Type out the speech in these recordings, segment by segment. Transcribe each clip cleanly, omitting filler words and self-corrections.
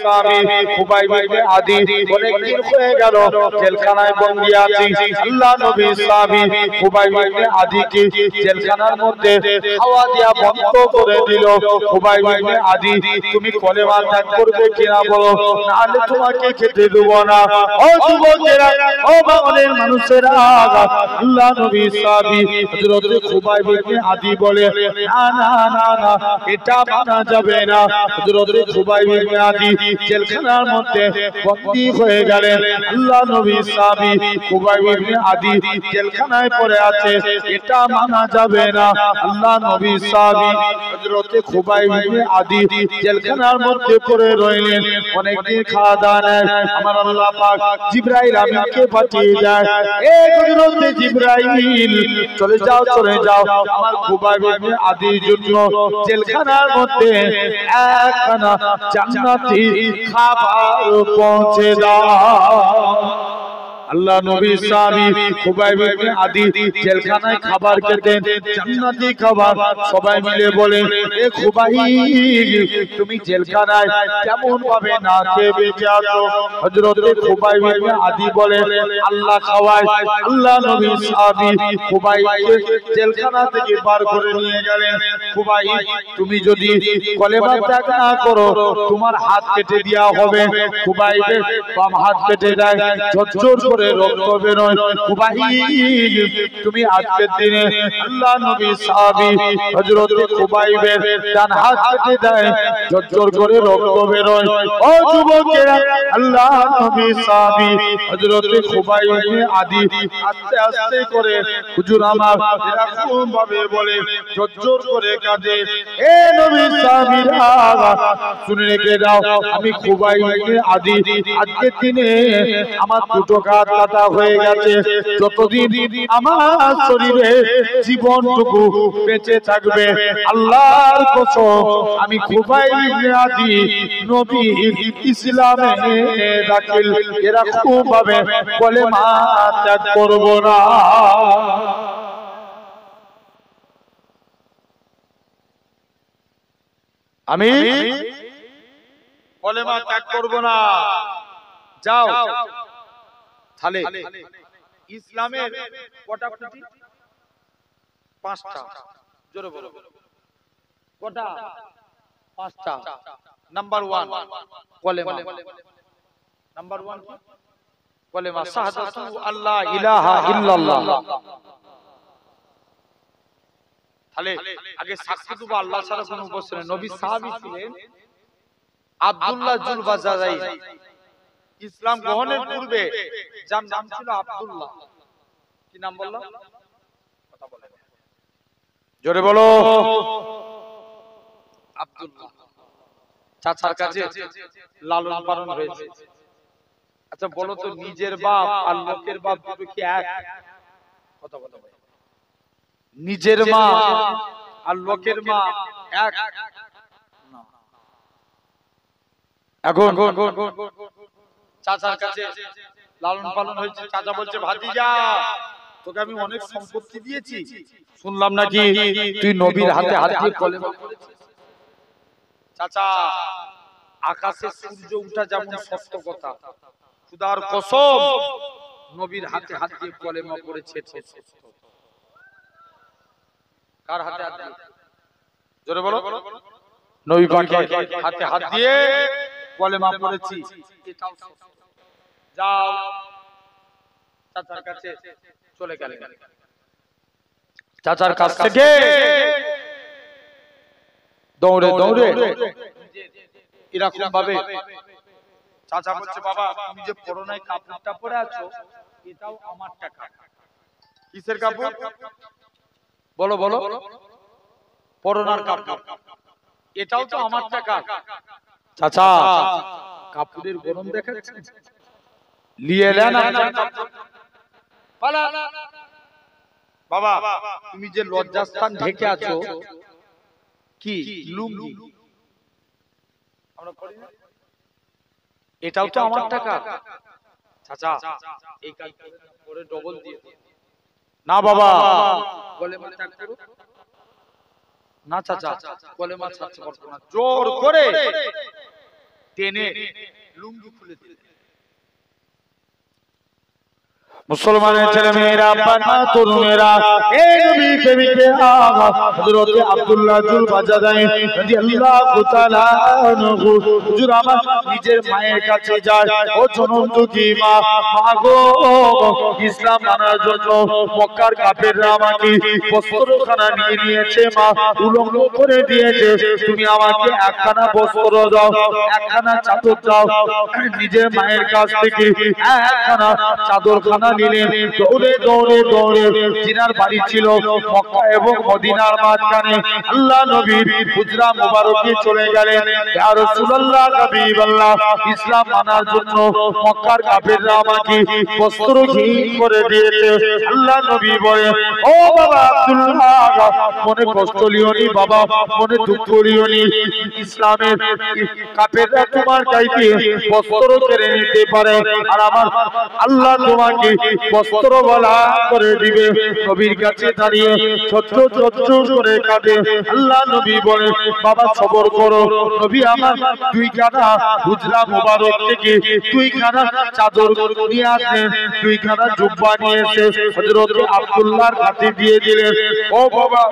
সাহাবী খুবাইব ইবনে আদি অনেক দিন হয়ে গেল জেলখানায় বন্দী আছে। আল্লাহ নবী সাহাবী খুবাইব ইবনে আদিকে জেলখানার মধ্যে খাওয়া দেয়া বন্ধ করে দিল। খুবাইব ইবনে আদি তুমি কলেমা ত্যাগ করবে কিনা বলো, নাহলে তোমাকে খেতে দেব না। ও যুবকেরা, ও বাংলার মানুষেরা, আল্লাহ নবী সাহাবী হযরত খুবাইব ইবনে আদি বলে না না না না, এটা মানা যাবে না। হযরত খুবাইব ইবনে আদি জেলখানার মধ্যে বন্দী হয়ে গেলেন। আল্লাহ নবী সাহাবী খুবাইব ইবনে আদি জেলখানায় পড়ে আছে, এটা মানা যাবে না। আল্লাহ নবী সাহাবী হযরত খুবাইব ইবনে আদি জেলখানার মধ্যে পড়ে রইলেন। অনেকদিন খাওয়া দাওয়া নেই। আমার আল্লাহ পাক জিবরাইল আমিনকে পাঠিয়ে দেয়, এ হযরত জিবরাইল চলে যাও চলে যাও, আমার খুবাইব ইবনে আদির জন্য জেলখানার মধ্যে একখানা জান্নাতি খাবার পৌঁছে দাও। আল্লাহ নবী সাহাবী খুবাইব ইবনে আদি জেলখানায় খাবার খেতেন, জান্নাতি খাবার। সবাই মিলে বলে, এ খুবাইব তুমি জেলখানায় কেমন ভাবে না খেয়ে বেঁচে আছো? হযরত খুবাইব ইবনে আদি বলে, আল্লাহ খাওয়ায়। আল্লাহ নবী সাহাবী খুবাইবকে জেলখানা থেকে বার করে নিয়ে গেলেন। খুবাইব তুমি যদি কলেমা ত্যাগ না করো তোমার হাত কেটে দেওয়া হবে। খুবাইবের বাম হাত কেটে দেয়, ঝরঝর করে রক্ত বেরোয়। খুবাইব তুমি আজকের দিনে আল্লাহ নবী সাহাবী হযরত খুবাইবের ডান হাত কেটে দেয়, ঝরঝর করে রক্ত বেরোয়। ও যুবকেরা, আল্লাহ নবী সাহাবী হযরত খুবাইব ইবনে আদি আস্তে আস্তে করে হুজুর আমার এরকম ভাবে বলে, ঝরঝর করে কাঁদে। এ নবী সাহাবীরা শুনে রেখে দাও, আমি খুবাইব ইবনে আদি আজকের দিনে আমার দুটো কাঁধ কাটা হয়ে গেছে। যতদিন আমার শরীরে জীবনটুকু বেঁচে থাকবে, আল্লাহর কসম আমি খুবাইব ইবনে আদি নবী ইসলামে দাখিল এরকম ভাবে কলেমা ত্যাগ করব না। আমি কলেমা ত্যাগ করব না। যাও তাহলে ইসলামের কটা খুঁটি? পাঁচটা। জোরে বলো কটা? পাঁচটা। নাম্বার 1 কলেমা। নাম্বার 1 কলেমা শাহাদাতু আল্লাহ ইলাহা ইল্লাল্লাহ। তাহলে আগে সাক্ষী দেব আল্লাহ ছাড়া কোনো উপাস্য নেই। নবী সাহাবী ছিলেন আব্দুল্লাহ জুলবাজারাই। ইসলাম গ্রহণের পূর্বে যার নাম ছিল আব্দুল্লাহ। কি নাম বললাম? কথা বলেন জোরে বলো। আব্দুল্লাহ চাচার কাছে লালন পালন হয়েছে। আচ্ছা বলো তো, নিজের বাপ আর লোকের বাপ দুটো কি এক? কথা বলো। নিজের মা আর লোকের মা এক? এখন চাচার কাছে লালন পালন হয়েছে। চাচা বলছে, ভাতিজা তোকে আমি অনেক সম্পত্তি দিয়েছি, শুনলাম নাকি তুই নবীর হাতে হাত দিয়ে কলেমা পড়েছিস। চাচা আকাশে সূর্য ওঠা যেমন সত্য কথা, খোদার কসম নবীর হাতে হাত দিয়ে কলেমা পড়েছে। কার হাতে হাত দিয়ে? জোরে বলো। নবী পাকের হাতে হাত দিয়ে কলেমা পড়েছি, এটাও সত্য। যাও চাচার কাছে চলে গেলেন। চাচার কাছ থেকে দৌড়ে দৌড়ে এরকম ভাবে চাচা বলছে, বাবা তুমি যে পরনায় কাপড়টা পরে আছো এটাও আমার টাকা। কিসের কাপড়? বলো বলো। পরনার কাপড়, এটাও তো আমার টাকা। চাচা কাপড়ের গরম দেখাচ্ছে, নিয়ে নেন বাবা। তুমি যে লজ্জাস্থান ঢেকে আছো কি লুঙ্গি, আমরা পরি না, এটাও তো আমার টাকা। চাচা এই কাজ করে ডবল দিয়ে না বাবা, কলেমা ত্যাগ করো না। চাচা কলেমা ছাড়তে পারবো না। জোর করে টেনে লুঙ্গি খুলে দিলেন। মুসলমানের ছেলে মেয়েরা, বাবা তরুণেরা, এই নবী প্রেমিকে হযরত আব্দুল্লাহ জুল বাজাদাই রাদিয়াল্লাহু তাআলা আনহু হুজুর আমার নিজের মায়ের কাছে যায়, ও জনমদুখী মা, মাগো ইসলাম মানার জন্য মক্কার কাফেররা আমাকে বস্ত্রখানা নিয়ে নিয়েছে মা, উলঙ্গ করে দিয়েছে, তুমি আমাকে একখানা বস্ত্র দাও, একখানা চাদর দাও। নিজের মায়ের কাছ থেকে একখানা চাদরখানা নিলেন। দৌড়ে দৌড়ে দৌড়ে জিনার বাড়ি ছিল মক্কা এবং মদিনার মাঝখানে, আল্লাহ নবীর হুজরা মুবারকে চলে গেলেন। ইয়া রাসূলুল্লাহ, হাবিবাল্লাহ, ইসলাম মানার জন্য মক্কার কাফেররা আমাকে বস্ত্রহীন করে দিয়েছে। আল্লাহ নবী বলে, ও বাবা আব্দুল্লাহ, মনে কষ্ট লিওনি বাবা, মনে দুঃখ লিওনি, ইসলামের কাফেররা তোমার চাইতে বস্ত্র কেড়ে নিতে পারে, আর আমার আল্লাহ তোমাকে বস্ত্র বলা করে দিবে। নবীর কাছে দাঁড়িয়ে ছোট্ট ছোট্ট করে কাঁদে। আল্লাহ নবী বলে, বাবা সবর করো। নবী আমার দুইখানা হুজরা মুবারক থেকে দুইখানা চাদর নিয়ে আসেন, দুইখানা জুব্বা নিয়ে এসে হযরত আব্দুল্লাহর হাতে দিয়ে দিলেন। ও বাবা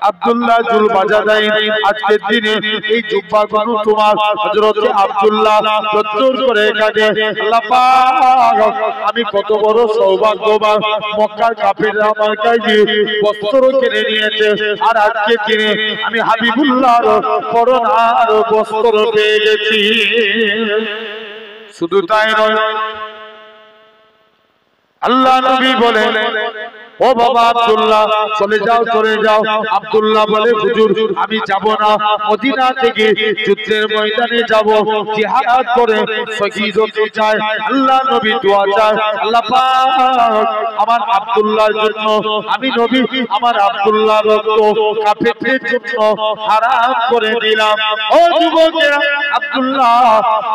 আব্দুল্লাহ জুল বাজাদাই, আজকের দিনে এই জুব্বাগুলো তোমার। হযরত আব্দুল্লাহ চত্বর করে কাঁদে, আল্লাহ পাক, আমি কত বড় সৌভাগ্যবান, মক্কার কাফেররা আমার কাছে বস্ত্র কিনে নিয়েছে, আর আজকের দিনে আমি হাবিবুল্লাহর পরনার বস্ত্র পেয়ে গেছি। শুধু তাই নয়, আল্লাহ নবী বলে, ও বাবা আব্দুল্লাহ, চলে যাও চলে যাও। আব্দুল্লাহ বলে, হুজুর আমি যাব না, মদিনা থেকে যুদ্ধের ময়দানে যাব, জিহাদ করে শহীদ হতে চাই। আল্লাহ নবী দোয়া চায়, আল্লাহ পাক আমার আব্দুল্লাহর জন্য, আমি নবী আমার আব্দুল্লাহর রক্ত কাফেরদের জন্য হারাম করে দিলাম। ও যুবকেরা, আব্দুল্লাহ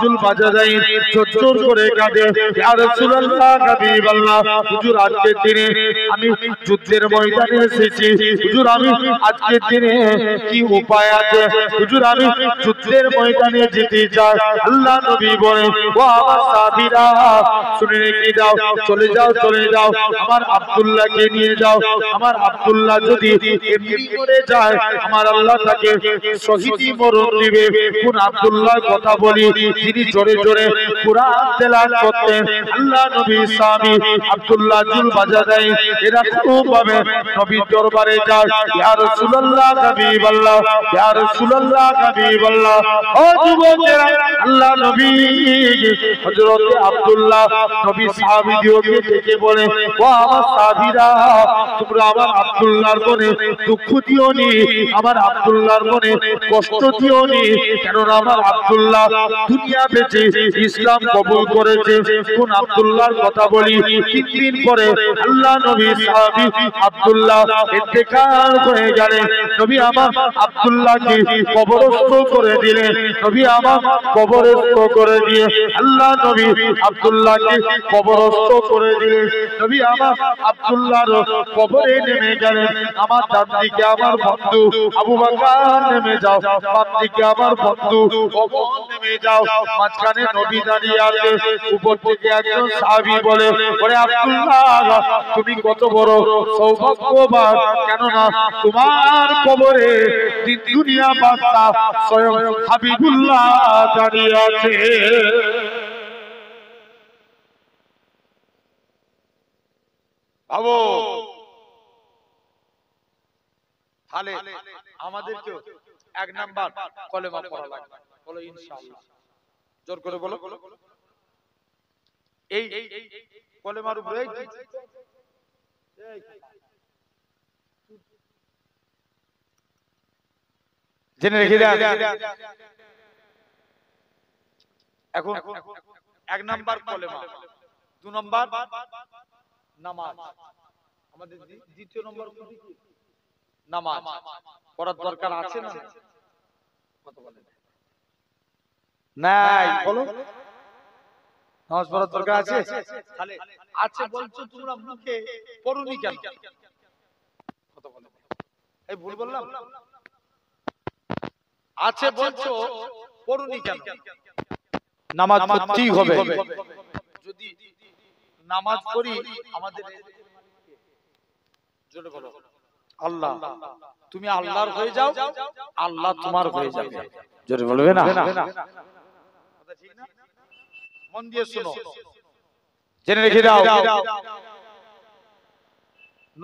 জুল বাজাদাই জোর করে কাঁদে, ইয়া রাসূলুল্লাহ, হাবিবাল্লাহ, হুজুর আজকের দিনে আমি যুদ্ধের ময়দানে এসেছি, হুজুর আমি আজকের দিনে কি উপায় আছে, হুজুর আমি যুদ্ধের ময়দানে যেতে চাই। আল্লাহ নবী বলেন, ও আমার সাহাবীরা শুনে রেখে দাও, চলে যাও চলে যাও, আমার আব্দুল্লাহকে নিয়ে যাও। আমার আব্দুল্লাহ যদি এমনি মরে যায়, আমার আল্লাহ তাকে শহীদি মরণ দিবে। কোন আব্দুল্লাহর কথা বলি, যিনি জোরে জোরে কুরআন তেলাওয়াত করতেন। আল্লাহ নবী সাহাবী আব্দুল্লাহ জুল বাজাদাই এরা খুব ভাবে নবীর দরবারে যায়, ইয়া রাসূলুল্লাহ, হাবিবাল্লাহ, ইয়া রাসূলুল্লাহ, হাবিবাল্লাহ। ও যুবকেরা, আল্লাহ নবী হযরত আব্দুল্লাহ নবী সাহাবীদেরকে ডেকে বলে, ও আমার সাহাবীরা, তোমরা আমার আব্দুল্লাহর মনে দুঃখ দিও নি, আমার আব্দুল্লাহর মনে কষ্ট দিও নি, কেননা আমার আব্দুল্লাহ দুনিয়া বেঁচে ইসলাম কবুল করেছে। কোন আব্দুল্লাহর কথা বলি, 3 দিন পরে আল্লাহ নবী সাহাবী আব্দুল্লাহ ইন্তেকাল হয়ে গেলেন। নবী আমার আব্দুল্লাহকে কবরস্থ করে দিলেন। নবী আমার কবরস্থ করে দিয়ে আল্লাহ নবী আব্দুল্লাহকে কবরস্থ করে দিলেন। নবী আমার আব্দুল্লাহর কবরে নেমে গেলেন। আমার ডান দিকে আমার বন্ধু আবু বকর নেমে যাও, বাম দিকে আমার বন্ধু ওমর নেমে যাও, মাঝখানে নবী দাঁড়িয়ে আছে। উপর থেকে একজন সাহাবী বলে, ওরে আব্দুল্লাহ, তুমি কত বড় সৌভাগ্যবান, কেননা তোমার কবরে দুনিয়া বাদশা স্বয়ং হাবিবুল্লাহ দাঁড়িয়ে আছে। ভাবো, তাহলে আমাদেরকে 1 নাম্বার কলেমা পড়া লাগবে। বলো ইনশাআল্লাহ, জোর করে বলো। এই কলেমার উপরে জেনে রেখে দেন। এখন 1 নাম্বার কলেমা, 2 নাম্বার নামাজ, আমাদের দ্বিতীয় নম্বর কি? নামাজ পড়ার দরকার আছে না? কত বলেন? নাই, বলো নামাজ পড়ার দরকার আছে? তাহলে আছে বলছো তোমরা, মুখে পড়ুনি কেন? কত বলেন? এই ভুল বললাম? আছে বলছো পড়ুনি কেন? নামাজ পড়তেই হবে। যদি নামাজ পড়ি আমাদের জোরে বলো আল্লাহ, তুমি আল্লাহর হয়ে যাও, আল্লাহ তোমার হয়ে যাবে। জোরে বলবে না? মন দিয়ে শোনো, জেনে রেখে দাও।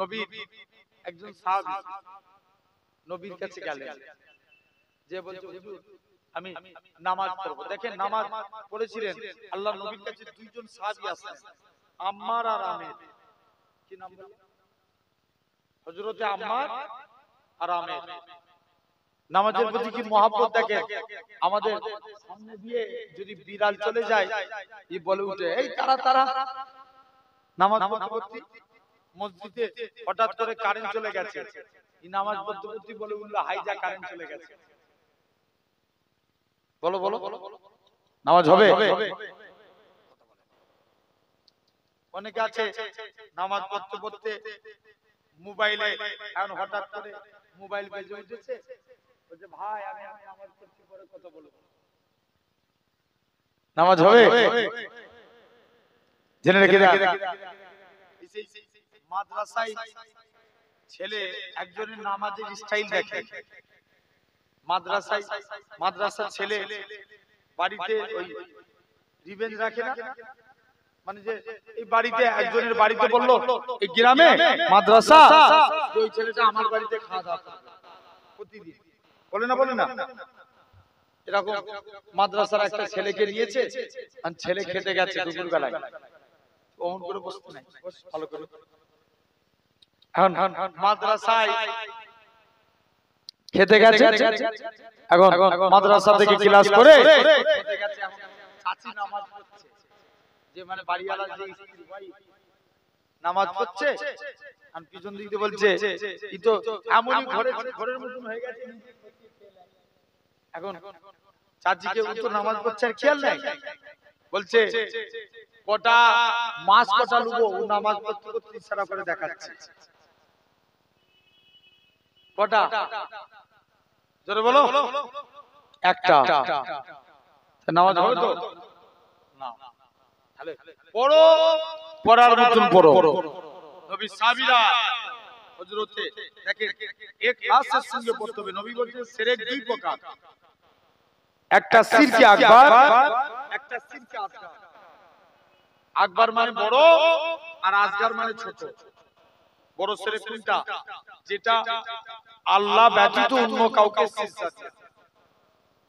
নবী একজন সাহাবী নবীর কাছে গেলেন, যে বলছে হুজুর আমি নামাজ পড়ব। দেখেন নামাজ পড়েছিলেন আল্লাহর নবীর কাছে দুইজন সাহাবী আছেন, আম্মার আর আমের। কি নাম বলে? হযরতে আম্মার আর আমের। নামাজের প্রতি কি মহব্বত দেখেন। আমাদের সামনে দিয়ে যদি বিড়াল চলে যায়, ই বলে উঠে এই তারা তারা। নামাজ পড়তে মসজিদে হঠাৎ করে কারেন্ট চলে গেছে, এই নামাজ পড়তে পড়তে বলে উঠলো হাইজা কারেন্ট চলে গেছে। বলো বলো নামাজ হবে? অনেকে আছে নামাজ পড়তে পড়তে মোবাইলে, এখন হঠাৎ করে মোবাইল বেজে উঠেছে, বলছে ভাই আমি নামাজ পড়ছি, পরে কথা বলবো। নামাজ হবে? জেনে রেখে দাও। মাদ্রাসায় ছেলে একজনের নামাজের স্টাইল দেখে। মাদ্রাসার ছেলে বাড়িতে ওই রিভেঞ্জ রাখে না, মানে যে এই বাড়িতে একজনের বাড়িতে বললো এই গ্রামে মাদ্রাসা, ওই ছেলেটা আমার বাড়িতে খাওয়া দাওয়া প্রতিদিন, বলে না বলে না? এরকম মাদ্রাসার একটা ছেলেকে নিয়েছে, আর ছেলে খেতে গেছে দুপুর বেলায়, অমন করে বসতে নাই, ভালো করে। এখন মাদ্রাসায় খেতে গেছে, এখন মাদ্রাসা থেকে ক্লাস করে খেতে গেছে, এখন চাচি নামাজ পড়ছে, যে মানে বাড়িওয়ালা যে স্ত্রী ভাই নামাজ পড়ছে, আর পিছন দিকে বলছে ই তো এমনই ঘরের মতন হয়ে গেছে। এখন চাচিকে ও তো নামাজ পড়ছে আর খেয়াল নাই, বলছে কটা মাছ কটা লুবো, ও নামাজ পড়তে পড়তে ইশারা করে দেখাচ্ছে কটা। জোরে বলো একটা। নামাজ হবে তো না? তাহলে পড়ো, পড়ার মতন পড়ো। নবী সাহাবীরা হযরতে দেখেন ইখলাসের সঙ্গে পড়তে হবে। নবী বলেছেন শিরক দুই প্রকার, একটা শিরকে আকবার, একটা শিরকে আসগার। আকবার মানে বড় আর আসগার মানে ছোট। বড় শিরক কোনটা? যেটা আল্লাহ ব্যতীত অন্য কাউকে সিজদা দেয়।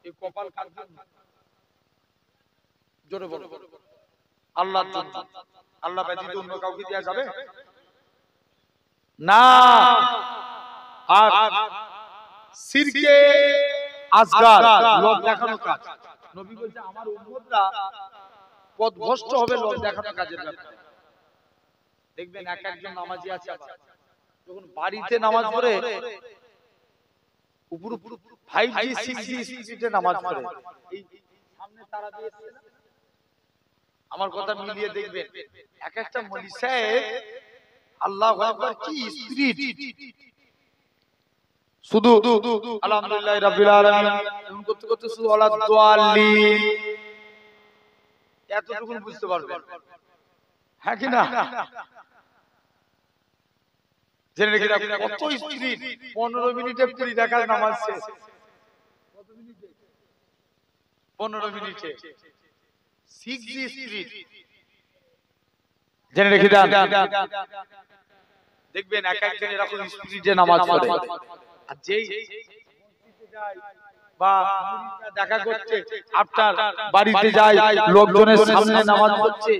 এই কপাল কার জন্য? জোরে বলো আল্লাহর জন্য। আল্লাহ ব্যতীত অন্য কাউকে দেয়া যাবে না। আর শিরকে আসগার লোক দেখানো কাজ। নবী বলেছে আমার উম্মতরা পথভ্রষ্ট হবে লোক দেখানো কাজের ব্যাপারে। দেখবেন এক একজন নামাজি আছে, যখন বাড়িতে নামাজ পড়ে উপর 5G 6G স্পিডে নামাজ পড়ে, এই সামনে তারা দিয়েছে না, আমার কথা মিলিয়ে দেখবেন এক একটা মলি সাহেব আল্লাহু আকবার কি স্পিড, শুধু আলহামদুলিল্লাহ রাব্বিল আলামিন এমন করতে করতে শুধু ওয়ালা দাল্লিন এতটুকু বুঝতে পারবেন, হ্যাঁ কি না? জেনে রেখে দাও কত স্পিড, 15 মিনিটে পুরি দেখার নামাজ শেষ। কত মিনিটে? 15 মিনিটে 6G স্পিড। জেনে রেখে দাও দেখবেন এক একজন এরকম স্পিডে নামাজ পড়ে। আর যেই মসজিদে যায় বা মুরিদরা দেখা করতে আপনার বাড়িতে যায়, লোকজনের সামনে নামাজ পড়ছে,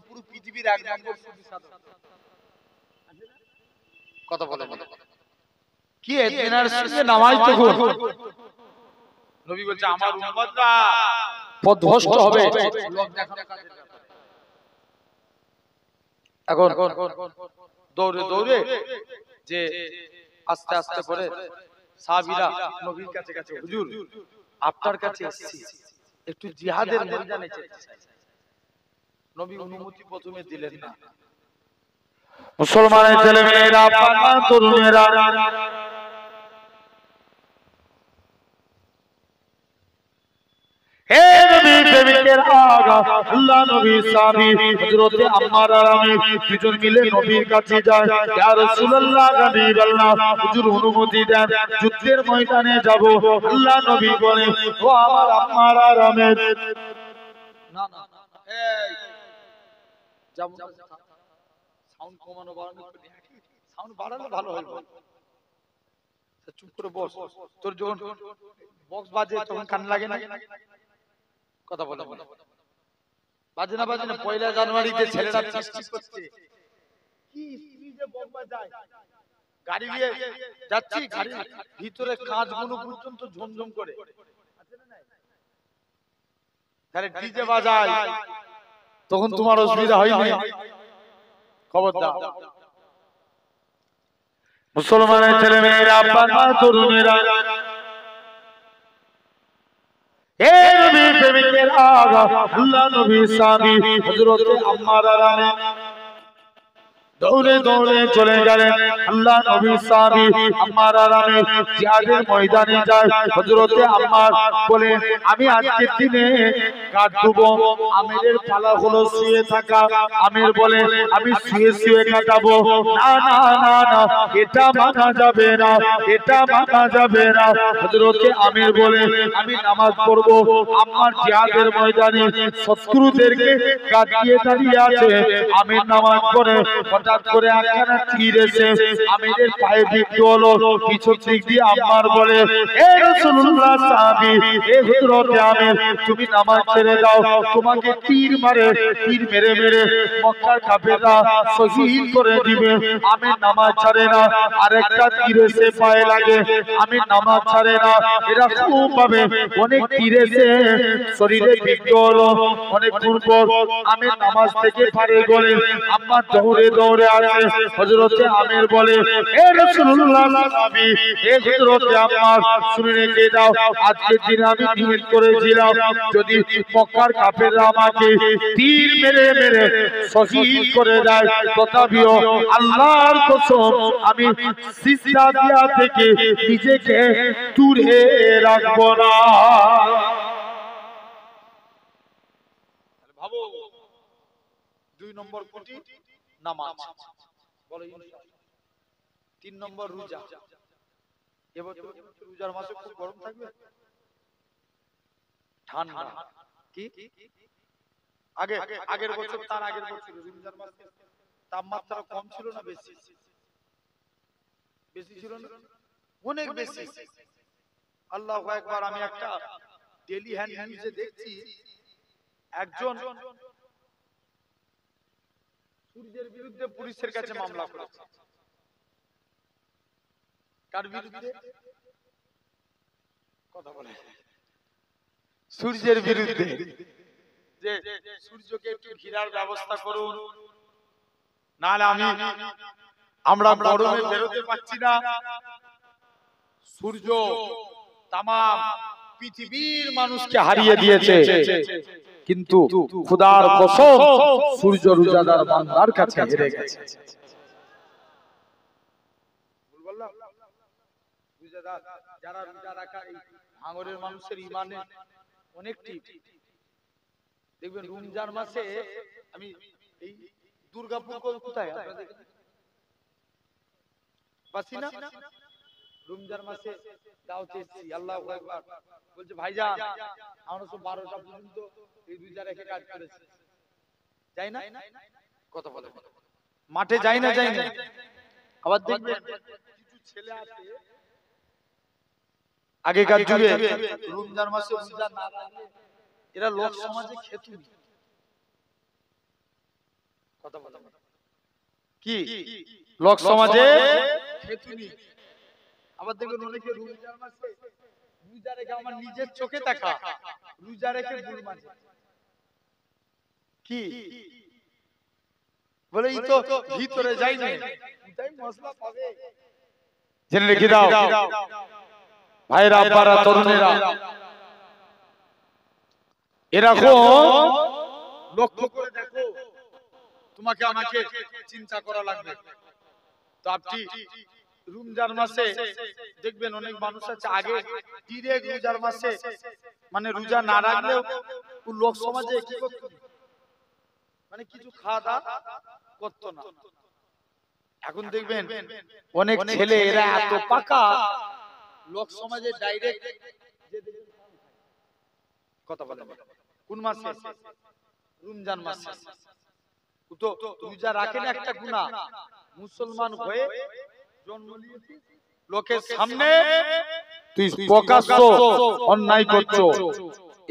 পুরো পৃথিবীর এক নম্বর সুফি সাধক কথা বলে কি এনার সঙ্গে নামাজ তখন নবী বলছে আমার উম্মতরা পথভ্রষ্ট হবে লোক দেখানো কাজের ব্যাপারে। এখন দৌড়ে দৌড়ে যে আস্তে আস্তে করে সাহাবীরা নবীর কাছে কাছে, হুজুর আপনার কাছে এসেছি, একটু জিহাদের ময়দানে যেতে চাই। নবী অনুমতি প্রথমে দিলেন না। মুসলমানের ছেলেমেয়েরা, পাড়ার তরুণেরা, হে নবী প্রেমিকের আগা আল্লাহ নবী সাহাবী হযরত আম্মার আর আমি দুজন মিলে নবীর কাছে যায়। ইয়া রাসূলুল্লাহ হাবিবাল্লাহ হুজুর অনুমতি দেন, যুদ্ধের ময়দানে যাব। আল্লাহ নবী বলে, ও আমার আম্মার আর আমি না না এই যাব না, সাউন্ড কমানো বাড়ানো একটু দেখি, সাউন্ড বাড়ালে ভালো হয়। চুপ করে বস, তোর যখন বক্স বাজে তখন কান লাগে না, কথা বলে বাজে না বাজে না। 1 জানুয়ারিতে ছেলেরা সৃষ্টি করছে কি স্পিডে বক্স বাজায়, গাড়ি নিয়ে যাচ্ছি, গাড়ির ভিতরে কাঁচগুলো পর্যন্ত ঝমঝম করে আছে না নাই, তাহলে ডিজে বাজায় তখন তোমার অসুবিধা হয় না? খবরদার মুসলমানের ছেলে মেয়েরা, আব্বা মা, তরুণেরা, হে নবী প্রেমিকের আগা আল্লাহ নবী সাহাবী হযরত আম্মার আর আমি দৌড়ে দৌড়ে চলে গেলেন। আল্লাহ নবী সাহাবী আম্মার আর আমি জিহাদের ময়দানে যায়। হযরত আম্মার বলে, আমি আজকের দিনে কাটবো। আমিরের পালা হলো শুয়ে থাকা। আমির বলে, আমি শুয়ে শুয়ে কাটাবো। না না না না, এটা মানা যাবে না, এটা মানা যাবে না। হযরত আমির বলে, আমি নামাজ পড়বো। আম্মার জিহাদের ময়দানে শত্রুদেরকে কাটিয়ে দাঁড়িয়ে আছে। আমির নামাজ পড়ে হঠাৎ করে একখানা তীর এসে আমিরের পায়ে বিদ্ধ হলো। পিছন দিক দিয়ে আম্মার বলে, হে রাসূলুল্লাহ সাহাবী, হে হযরত আমির, তুমি নামাজ ছেড়ে দাও, তোমাকে তীর মারে, তীর মেরে মেরে মক্কার কাফেররা শহীদ করে দিবে। আমি নামাজ ছাড়ে না, আরেকটা তীর এসে পায়ে লাগে, আমি নামাজ ছাড়ে না। এরা খুব ভাবে অনেক তীর এসে শরীরে বিদ্ধ হলো। অনেকক্ষণ পর আমি নামাজ থেকে পারে গেলে আম্মা দৌড়ে দৌড়ে আসে। হযরত আমির বলে, হে রাসূলুল্লাহ সাহাবী, হে হযরত আম্মার, শুনে রেখে দাও, আজকের দিন আমি নিয়ত করেছিলাম যদি মক্কার কাফেররা আমাকে তীর মেরে মেরে শহীদ করে দেয়, তথাপিও আল্লাহর কসম আমি সিজদা দিয়া থেকে নিজেকে দূরে রাখবো না। ভাবো, 2 নম্বর কোটি নামাজ, বলো ইনশাআল্লাহ। 3 নম্বর রোজা। এবার রোজার মাসে খুব গরম থাকবে, ঠান্ডা কি আগে আগের বছর, তার আগের বছর রমজান মাসে তাপমাত্রা কম ছিল না বেশি? বেশি ছিল না, অনেক বেশি। আল্লাহু আকবার। আমি একটা ডেইলি হ্যান্ড নিউজে দেখছি, একজন সূর্যের বিরুদ্ধে পুলিশের কাছে মামলা করেছে। কার বিরুদ্ধে? কথা বলে, সূর্যের বিরুদ্ধে, যে সূর্যকে একটু ঘিরার ব্যবস্থা করুন, নাহলে আমরা গরমে বেরোতে পারছি না। সূর্য তামাম পৃথিবীর মানুষকে হারিয়ে দিয়েছে, কিন্তু খোদার কসম সূর্য রোজাদার বান্দার কাছে হেরে গেছে। যারা রোজা রাখা এই ভাঙরের মানুষের ইমানে অনেকটি দেখবেন। রমজান মাসে আমি এই দুর্গাপুর কোথায় বাসি না, রমজান মাসে দাওয়াতে এসেছি। আল্লাহু আকবার। বলছে, ভাইজান আমরা সব 12টা পর্যন্ত এই রোজা রেখে কাজ করেছি, যাই না, কথা বলে মাঠে যাই না, যাই না। আবার দেখবেন কিছু ছেলে আছে আগেকার যুগে রমজান মাসে রোজা না রাখলে এরা লোক সমাজে খেতুন, কথা বলে কি লোক সমাজে খেতুনি। আবার দেখবেন অনেকে রমজান মাসে রোজা রেখে, আমার নিজের চোখে দেখা, রোজা রেখে ভুল মাঝে কি বলে, এই তো ভিতরে যাই না, তাই মশলা পাবে। জেনে রেখে দাও ভাইরা, আব্বারা, তরুণেরা, এরকম লক্ষ্য করে দেখো, তোমাকে আমাকে চিন্তা করা লাগবে। তো আপনি রমজান মাসে দেখবেন অনেক মানুষ আছে আগে ডিরেক্ট রোজার মাসে মানে রোজা না রাখলেও লোক সমাজে কি করতো, মানে কিছু খাওয়া দাওয়া করতো না। এখন দেখবেন অনেক ছেলে এরা এত পাকা, লোক সমাজে ডাইরেক্ট কথা বলে। কোন মাসে? রমজান মাসে। তো রোজা রাখেন একটা গুনাহ, মুসলমান হয়ে জন্ম নিয়েছিস, লোকের সামনে তুই প্রকাশ্য অন্যায় করছো।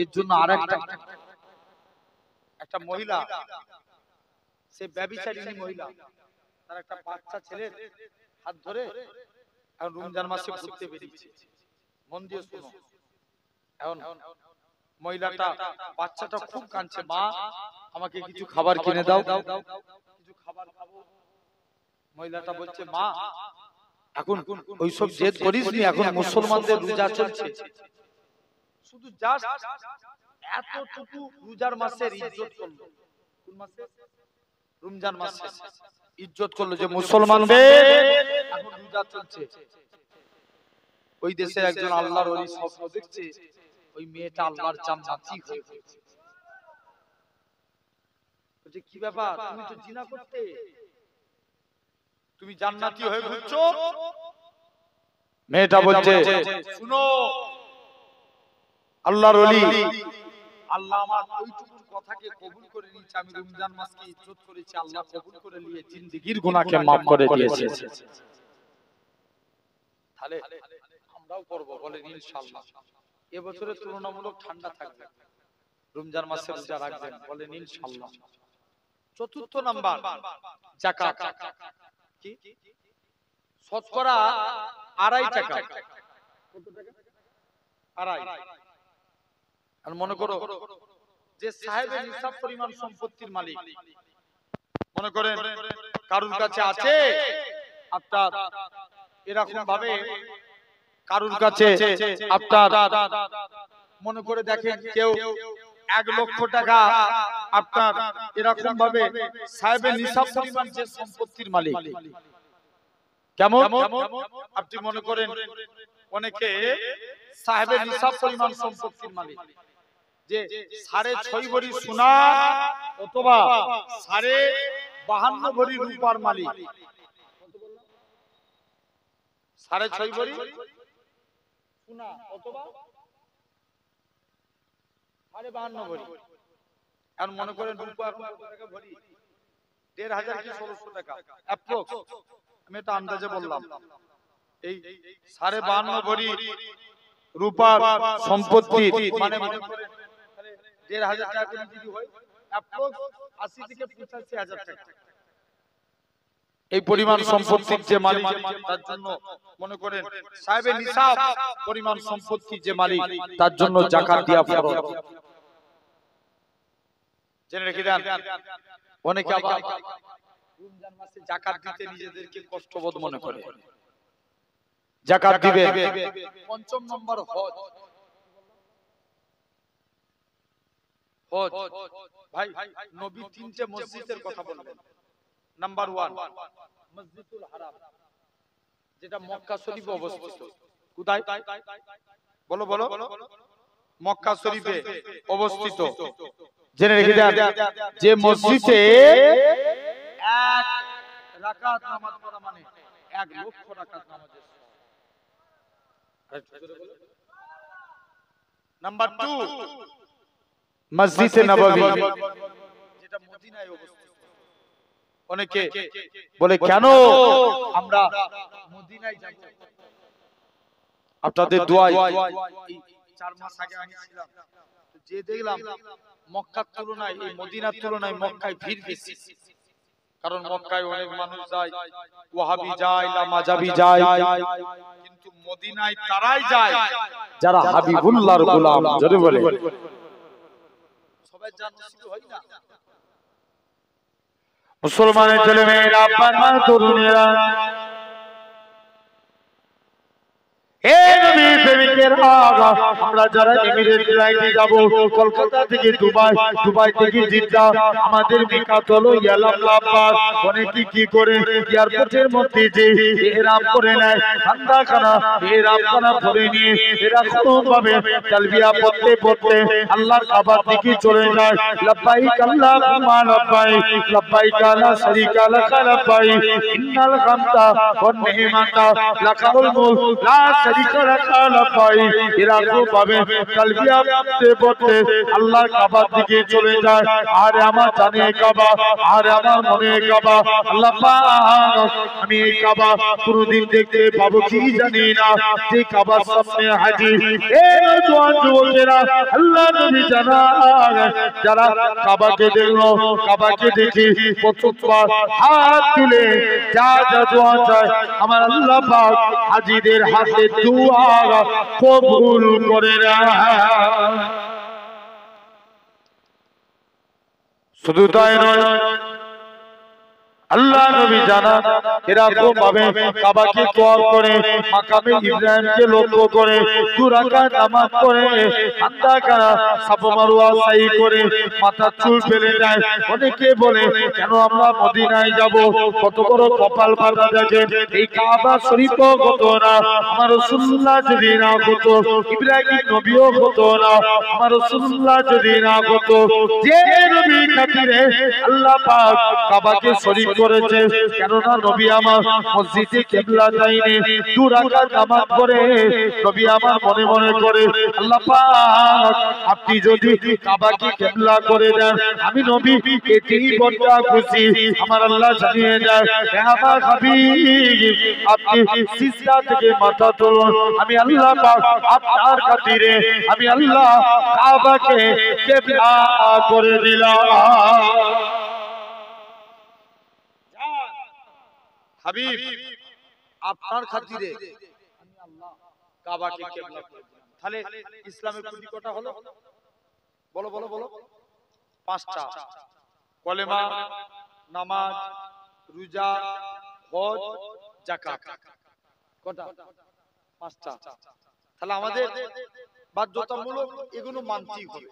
এর জন্য আরেকটা একটা মহিলা, সে ব্যভিচারিণী মহিলা, তার একটা বাচ্চা ছেলের হাত ধরে এখন রমজান মাসে ঘুরতে বেরিয়েছে। মন দিয়ে শোনো, এখন মহিলাটা বাচ্চাটা খুব কাঁদছে, মা আমাকে কিছু খাবার কিনে দাও, কিছু খাবার খাবো। মহিলাটা বলছে, মা এখন ওইসব জেদ করিস নি, এখন মুসলমানদের রোজা চলছে, শুধু জাস্ট এতটুকু রোজার মাসের ইজ্জত করলো। কোন মাসে? রমজান মাসে ইজ্জত করলো যে মুসলমানদের এখন রোজা চলছে। ওই দেশের একজন আল্লাহর ওলি স্বপ্ন দেখছে ওই মেয়েটা আল্লাহর জান্নাতি হয়ে গেছে। বলছে কি ব্যাপার, তুমি তো জিনা করতে, তুমি জান্নাতি হয়ে ঘুরছো? মেয়েটা বলছে, শুনো আল্লাহর ওলি, আল্লাহ আমার ওইটুকু কথাকে কবুল করে নিয়েছে, আমি রমজান মাসকে ইজ্জত করেছি, আল্লাহ কবুল করে নিয়ে জিন্দেগীর গুনাহকে maaf করে দিয়েছে। তাহলে আমরাও করব, বলেন ইনশাআল্লাহ। এবছরে তুলনামূলক ঠান্ডা থাকবে, রমজান মাসে রোজা রাখবেন, বলেন ইনশাআল্লাহ। চতুর্থ নাম্বার যাকাত। কি? শতকরা 2.5 টাকা। কত টাকা? 2.5। আর মনে করো যে সাহেবে নিসাব পরিমাণ সম্পত্তির মালিক, মনে করেন কারুর কাছে আছে আপনার এরকম ভাবে, কারুর কাছে আপনার মনে করে দেখেন কেউ 1 লক্ষ টাকা আপনার এরকম ভাবে সাহেবে নিসাব পরিমাণ যে সম্পত্তির মালিক, কেমন আপনি মনে করেন অনেকে সাহেবে নিসাব পরিমাণ সম্পত্তির মালিক, যে 6.5 ভরি সোনা অথবা 52 ভরি রূপার মালিক। 6.5 ভরি সোনা অথবা 52 ভরি। এখন মনে করেন রূপা এখন কত টাকা ভরি? 1,500 কি 1,600 টাকা অ্যাপ্রক্স, আমি এটা আন্দাজে বললাম। এই 52 ভরি রূপার সম্পত্তি মানে মনে করেন 1,500 টাকা করে যদি হয় অ্যাপ্রক্স 80 থেকে 85,000 টাকা। এই পরিমাণ সম্পত্তির যে মালিক, তার জন্য মনে করেন সাহেবে নিসাব পরিমাণ সম্পত্তির যে মালিক, তার জন্য যাকাত দেওয়া ফরজ। জেনে রেখে দেন। অনেকে আবার রমজান মাসে যাকাত দিতে নিজেদেরকে কষ্টবোধ মনে করে, যাকাত দিবে। পঞ্চম নম্বর হজ। হজ ভাই নবী 3টে মসজিদের কথা বললেন। নাম্বার 1 মসজিদুল হারাম, যেটা মক্কা শরীফে অবস্থিত। কোথায়? বলো বলো। মক্কা শরীফে অবস্থিত। জেনে রেখে দেন যে মসজিদে 1 রাকাত নামাজ পড়া মানে 1 লক্ষ রাকাত নামাজের সমান। নাম্বার 2 মসজিদে নববী, যেটা মদিনায় অবস্থিত। অনেকে বলে কেন আমরা মদিনায় যাব? আপনাদের দোয়ায় 4 মাস আগে আমি ছিলাম, যে দেখলাম মক্কার তুলনায় এই মদিনার তুলনায় মক্কায় ভিড় বেশি। কারণ মক্কায় অনেক মানুষ যায়, ওয়াহাবি যায়, লামাজাবি যায়, কিন্তু মদিনায় তারাই যায় যারা হাবিবুল্লাহর গোলাম। জোরে বলে সবাই জান্নাতি হয় না। মুসলমানের ছেলে মেয়েরা, আপনার তরুণেরা, হে নবী প্রেমিক ভাইদের আগা আমরা যারা এমিরেট ফ্লাইটে যাব কলকাতা থেকে দুবাই, দুবাই থেকে জিদ্দা, আমাদের মিকাত হলো ইয়ালাল্লাহবাদ। অনেকে কি করে এয়ারপোর্টের মধ্যে যে ইহরাম করে নেয়, খান্দাখানা ইহরামখানা পরে নিয়ে এরা কোনভাবে তালবিয়া পড়তে পড়তে আল্লাহর কাবার দিকে চলে যায়। লব্বাইক আল্লাহুম্মা লব্বাইক, লব্বাইক লা শারীকা লাক লব্বাইক, ইন্নাল হামদা ওয়ান নি'মাতা লাকাল মুলক লা শারীকা লাক লব্বাইক। এরা কোনভাবে তালবিয়া পড়তে পড়তে আল্লাহর কাবার দিকে চলে যায়। আর আমার জানে কাবা, আর আমার মনে কাবা। আল্লাহ পাক আমি এই কাবা কোনদিন দেখতে পাবো কি জানি না, যে কাবার সামনে হাজির এই জওয়ান যুবকেরা আল্লাহ নবী জানান, যারা কাবাকে দেখলো, কাবাকে দেখি প্রথমবার হাত তুলে যা যা দোয়া চায় আমার আল্লাহ পাক হাজিদের হাতে দোয়া কবুল করে নেয়। শুধু তাই নয়, আল্লাহ নবী জানান এরকম ভাবে কাবাকে তওয়াফ করে মাকামে ইব্রাহিমকে লক্ষ্য করে 2 রাকাত নামাজ পড়ে খান্দাখানা সাফা মারওয়া সাই করে মাথার চুল ফেলে দেয়। অনেকে বলে কেন আমরা মদিনায় যাব, কত বড় কপাল বাঁধা দেখেন, এই কাবা শরীফ হতো না আমার রাসূলুল্লাহ যদি না হতো, ইব্রাহিম নবীও হতো না আমার রাসূলুল্লাহ যদি না হতো। যে নবী খাতিরে আল্লাহ পাক কাবাকে শরীফ করেছে, কেননা নবী আমার মসজিদে কিবলা যায়নি, 2 রাকাত নামাজ পড়ে নবী আমার মনে মনে করে আল্লাহ পাক আপনি যদি কাবাকে কিবলা করে দেন আমি নবী এতেই বড় খুশি। আমার আল্লাহ জানিয়ে দেয় হে আমার হাবিব আপনি সিজদা থেকে মাথা তুলুন, আমি আল্লাহ পাক আপনার খাতিরে আমি আল্লাহ কাবাকে কিবলা করে দিলাম। হাবিব আপনার খাতিরে আমি আল্লাহ কাবাকে কিবলা করে দিলাম। তাহলে ইসলামের কুটি কটা হলো? বলো বলো বলো। 5টা। কলেমা, নামাজ, রোজা, হজ, যাকাত। কটা? 5টা। তাহলে আমাদের বাধ্যতামূলক এগুলো মানতেই হবে।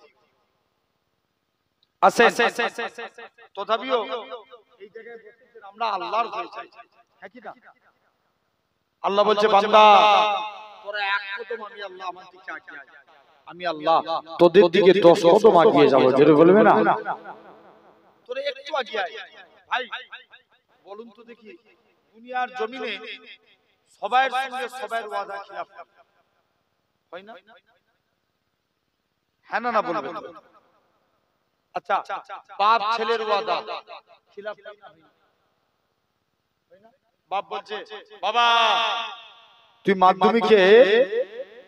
আসেন তথাপিও এই জায়গায় আমরা আল্লাহর ভয় চাই, হ্যাঁ কি না? আল্লাহ বলছে বান্দা তোরা 1 কদম আমি আল্লাহ আমার দিকে আগিয়ে আয়, আমি আল্লাহ তোদের দিকে 10 কদম আগিয়ে যাব। জোরে বলবে না? তোরা একটু আগিয়ে আয়। ভাই বলুন তো দেখি, দুনিয়ার জমিনে সবার সঙ্গে সবার ওয়াদা খিলাফ হয় না? হ্যাঁ না না বলবেন? আচ্ছা বাপ ছেলের ওয়াদা খিলাফ হয় না? বাপ বলছে বাবা তুই মাধ্যমিকে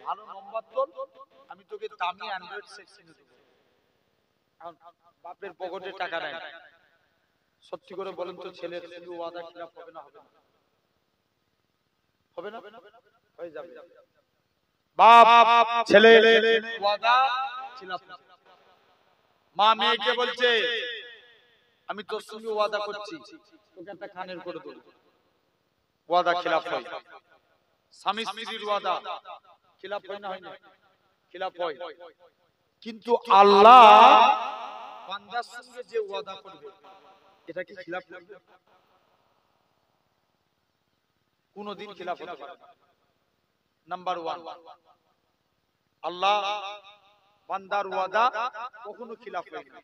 ভালো নম্বর তোল, আমি তোকে দামি অ্যান্ড্রয়েড সেট কিনে দেব। এখন বাপের পকেটে টাকা নাই, সত্যি করে বলেন তো ছেলের সঙ্গে ওয়াদা খিলাফ হবে না? হবে না? হয়ে যাবে। বাপ ছেলে ওয়াদা খিলাফ। মা মেয়েকে বলছে আমি তোর সঙ্গে ওয়াদা করছি তোকে একটা কানের করে দেব, ওয়াদা খিলাফ হয়। স্বামী স্ত্রীর ওয়াদা খিলাফ হয় না? হয় না? খিলাফ হয়। কিন্তু আল্লাহ বান্দার সঙ্গে যে ওয়াদা করবে এটা কি খিলাফ করবে? কোনদিন খিলাফ হতে পারে না। নাম্বার 1 আল্লাহ বান্দার ওয়াদা কখনো খিলাফ হয় না।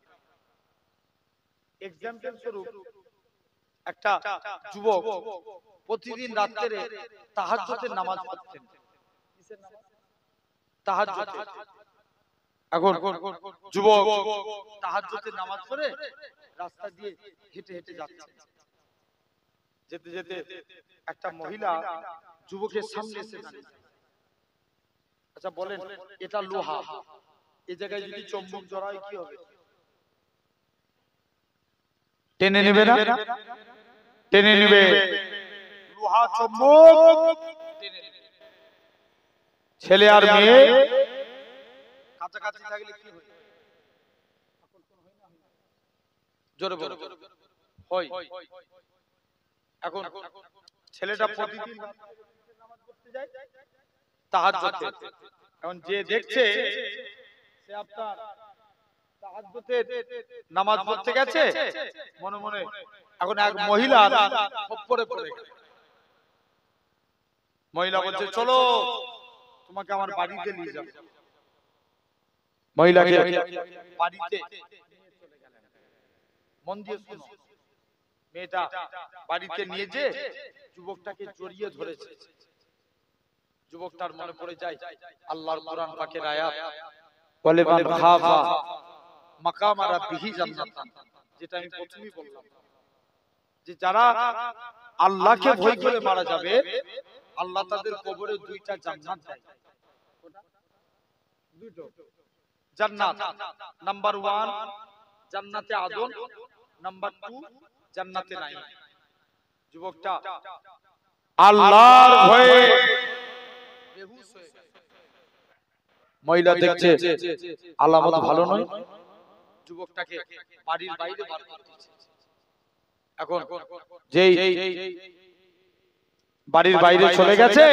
एग्जाम्पल स्वरूप একটা যুবক প্রতিদিন রাতে তাহাজ্জুদের নামাজ পড়তেন। কিসের নামাজ? তাহাজ্জুদ। এখন যুবক তাহাজ্জুদের নামাজ পড়ে রাস্তা দিয়ে হেঁটে হেঁটে যাচ্ছে, যেতে যেতে একটা মহিলা যুবকের সামনে এসে দাঁড়িয়ে। আচ্ছা বলেন এটা লোহা, এই জায়গায় যদি চুম্বক জড়ায় কি হবে? টেনে নেবে না? টেনে নেবে। লোহা চুম্বক টেনে নেবে। ছেলে আর মেয়ে কাছাকাছি থাকলে কি হয়? জোরে বলো। হয়। এখন ছেলেটা প্রতিদিন নামাজ পড়তে যায় তাহাজ্জুদে, এখন যে দেখছে সে আপনার তাহাজ্জুদের নামাজ পড়তে গেছে মনে মনে, এখন এক মহিলা খপ্পরে পড়ে গেল। মহিলা বলছে চলো তোমাকে আমার বাড়িতে নিয়ে যাব। মহিলাকে বাড়িতে মন দিয়ে শুনো, মেয়েটা বাড়িতে নিয়ে যে যুবকটাকে জড়িয়ে ধরেছে। যুবকটার মনে পড়ে যায় আল্লাহর কোরআন পাকের আয়াত, বলে মান খাফা মাকাম রাব্বিহি জান্নাতান, যেটা আমি প্রথমেই বললাম যে যারা আল্লাহকে ভয় করে মারা যাবে আল্লাহ তাদের কবরে দুইটা জান্নাত দেয়। দুটো জান্নাত, নাম্বার 1 জান্নাতে আদন, নাম্বার 2 জান্নাতে নাঈম। যুবকটা আল্লাহর ভয়ে বেহুশ হয়ে গেল। মহিলা দেখছে আলামত ভালো নয়, যুবকটাকে বাড়ির বাইরে বার করে দিয়েছে। এখন যেই বাড়ির বাইরে চলে গেছে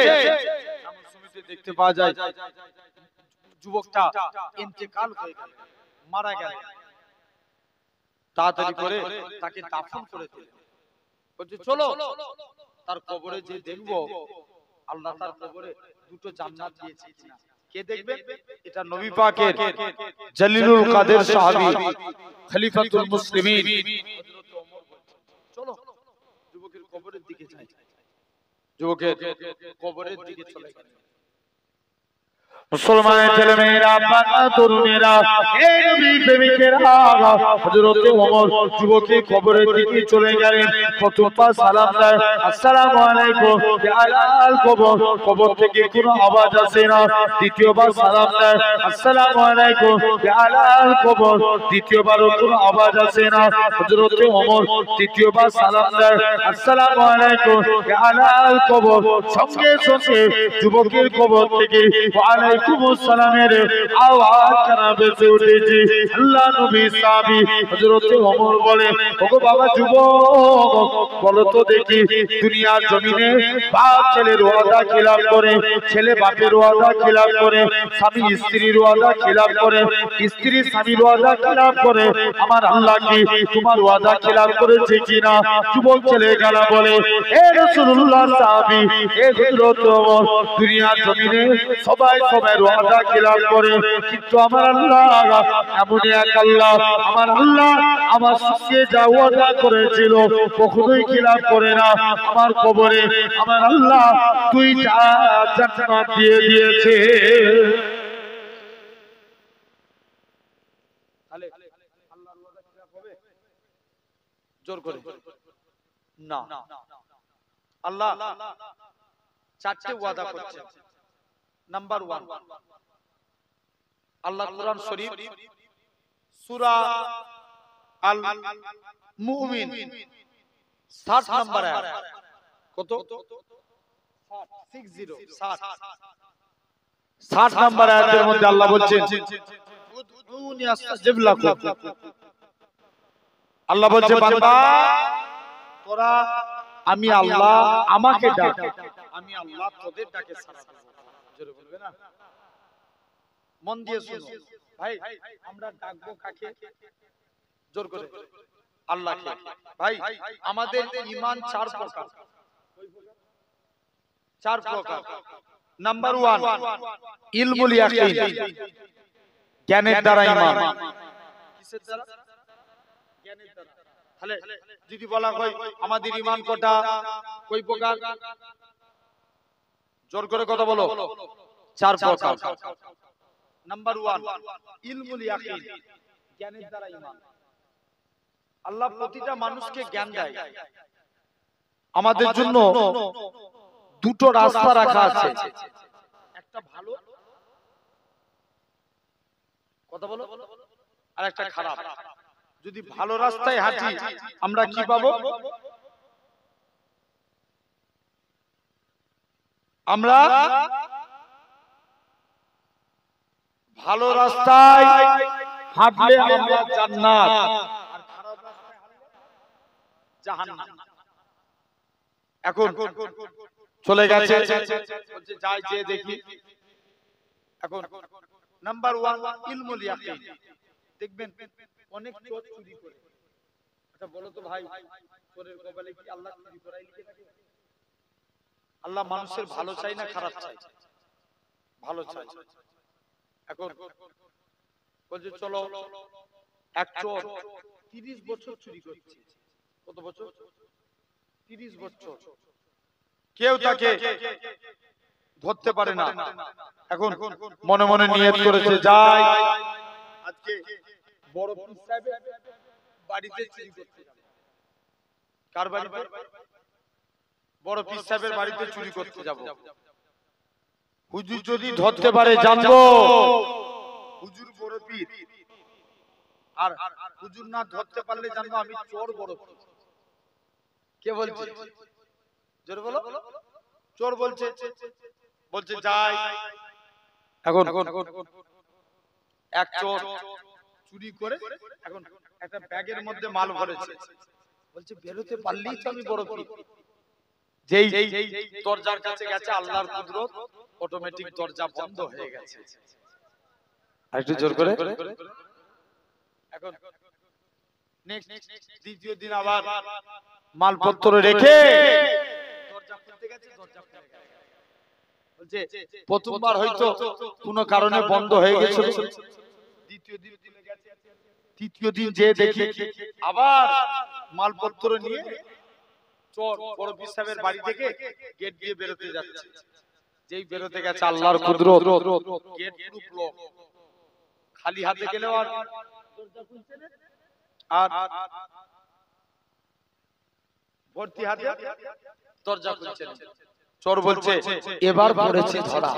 এমন সময়তে দেখতে পাওয়া যায় যুবকটা ইন্তেকাল হয়ে গেল, মারা গেল। তাড়াতাড়ি করে তাকে দাফন করে দিল। বলছে চলো তার কবরে যে দেখবো আল্লাহ তার কবরে দুটো জান্নাত দিয়েছে কিনা। কে দেখবে? এটা নবী পাকের জলিলুল কাদের সাহাবী খলিফাতুল মুসলিমিন হযরত ওমর বলছেন চলো যুবকের কবরের দিকে যাই। যুবকের কবরের দিকে চলে গেল। মুসলমানের ছেলেমেয়েরা, বাবা তরুণেরা, এই নবী প্রেমিকেরা, হযরত ওমর যুবকের কবরের দিকে চলে গেলেন। প্রথমবার সালাম দেয় আসসালামু আলাইকুম, আলাল কবর, কবর থেকে কোনো আওয়াজ আসে না। দ্বিতীয়বার সালাম দেয় আসসালামু আলাইকুম, আলাল কবর, দ্বিতীয়বারও কোনো আওয়াজ আসে না। হযরত ওমর তৃতীয়বার সালাম দেয় আসসালামু আলাইকুম, আলাল কবর, সঙ্গে সঙ্গে যুবকের কবর থেকে সালামের আওয়াজ কানা বেজে উঠেছে। আল্লাহ নবী সাহাবী হযরত ওমর বলে ওগো বাবা যুবক, বলো তো দেখি দুনিয়ার জমিনে বাপ ছেলের ওয়াদা খিলাফ করে, ছেলে বাপের ওয়াদা খিলাফ করে, স্বামী স্ত্রীর ওয়াদা খিলাফ করে, স্ত্রী স্বামীর ওয়াদা খিলাফ করে, আমার আল্লাহ কি তোমার ওয়াদা খিলাফ করেছে কিনা? যুবক ছেলে গালা বলে হে রাসূলুল্লাহ সাহাবী, হে হযরত ওমর, দুনিয়ার জমিনে সবাই ওয়াদা খিলাফ করে, কিন্তু আমার আল্লাহ এমন এক আল্লাহ, আমার আল্লাহ আমার সঙ্গে যা ওয়াদা করেছিল কখনোই খিলাফ করে না। আমার কবরে আমার আল্লাহ দুইটা জান্নাত দিয়ে দিয়েছে। তাহলে আল্লাহর ওয়াদা খিলাফ হবে? জোর করে না। আল্লাহ চারটি ওয়াদা করছে। নাম্বার 1 আল্লাহ কোরআন শরীফ সূরা আল মুমিন 60 নম্বর আয়াত, কত 60 নম্বর আয়াতের মধ্যে আল্লাহ বলছেন উদউনি আস্তাজিব লাকুম। আল্লাহ বলছে বান্দা তোরা আমি আল্লাহ আমাকে ডাক, আমি আল্লাহ তোদের ডাকে সাড়া দেব। জোরে বলবে না? মন দিয়ে শুনো ভাই, আমরা ডাকবো কাকে? জোর করে আল্লাহকে। ভাই আমাদের ঈমান 4 প্রকার। চার প্রকার। নাম্বার 1 ইলমুল ইয়াকিন, জ্ঞানের দ্বারা ঈমান। কিসের দ্বারা? জ্ঞানের দ্বারা। তাহলে যদি বলা হয় আমাদের ঈমান কটা, কয় প্রকার? জোর করে কথা বলো। 4 প্রকার। নাম্বার 1 ইলমুল ইয়াকিন, জ্ঞানের দ্বারা ঈমান। আল্লাহ প্রতিটা মানুষকে জ্ঞান দেয়। আমাদের জন্য দুটো রাস্তা রাখা আছে, একটা ভালো কথা বলো আর একটা খারাপ। যদি ভালো রাস্তায় হাঁটি আমরা কি পাবো? আমরা ভালো রাস্তায় হাঁটলে আমরা জান্নাত, আর খারাপ রাস্তায় হাঁটলে জাহান্নাম। এখন চলে গেছে, যাই যে দেখি এখন নাম্বার 1 ইলমুল ইয়াকিন। দেখবেন অনেক চোর চুরি করে। আচ্ছা বলো তো ভাই, চোরের কপালে কি আল্লাহ চুরি করাই লিখে থাকে? আল্লাহ মানুষের ভালো চাই না খারাপ চাই? ভালো চাই। এখন বলছে চলো এক চোর 30 বছর চুরি করছে। কত বছর? 30 বছর। কেউ তাকে ধরতে পারে না। এখন মনে মনে নিয়ত করেছে, যাই আজকে বড় পীর সাহেবের বাড়িতে চুরি করতে যাব। কার বাড়িতে? বড় পীর সাহেবের বাড়িতে চুরি করতে যাব। হুজুর যদি ধরতে পারে জানবো হুজুর বড় পীর, আর হুজুর না ধরতে পারলে জানবো আমি চোর বড় পীর। কে বলছে? জোরে বলো। চোর বলছে। বলছে যাই। এখন এক চোর চুরি করে এখন একটা ব্যাগের মধ্যে মাল ভরেছে। বলছে বেরোতে পারলেই তো আমি বড় পীর। যেই দরজার কাছে গেছে আল্লাহর কুদরত, অটোমেটিক দরজা বন্ধ হয়ে গেছে। আরেকটু জোর করে। এখন নেক্সট দ্বিতীয় দিন আবার মালপত্র রেখে দরজা খুলতে গেছে, দরজা খুলে গেছে। বলছে প্রথমবার হয়তো কোনো কারণে বন্ধ হয়ে গেছিল, দ্বিতীয় দিন খুলে গেছে, তৃতীয় দিন যে দেখি আবার মালপত্র নিয়ে চোর বড় পীর সাহেবের বাড়ি থেকে গেট দিয়ে বেরোতে যাচ্ছে। যেই বেরোতে গেছে আল্লাহর কুদরত, গেট পুরো ব্লক। খালি হাতে গেলেও আর দরজা খুলছে না, আর ভর্তি হাতে দরজা খুলছে না। চোর বলছে এবার পড়েছে ধরা,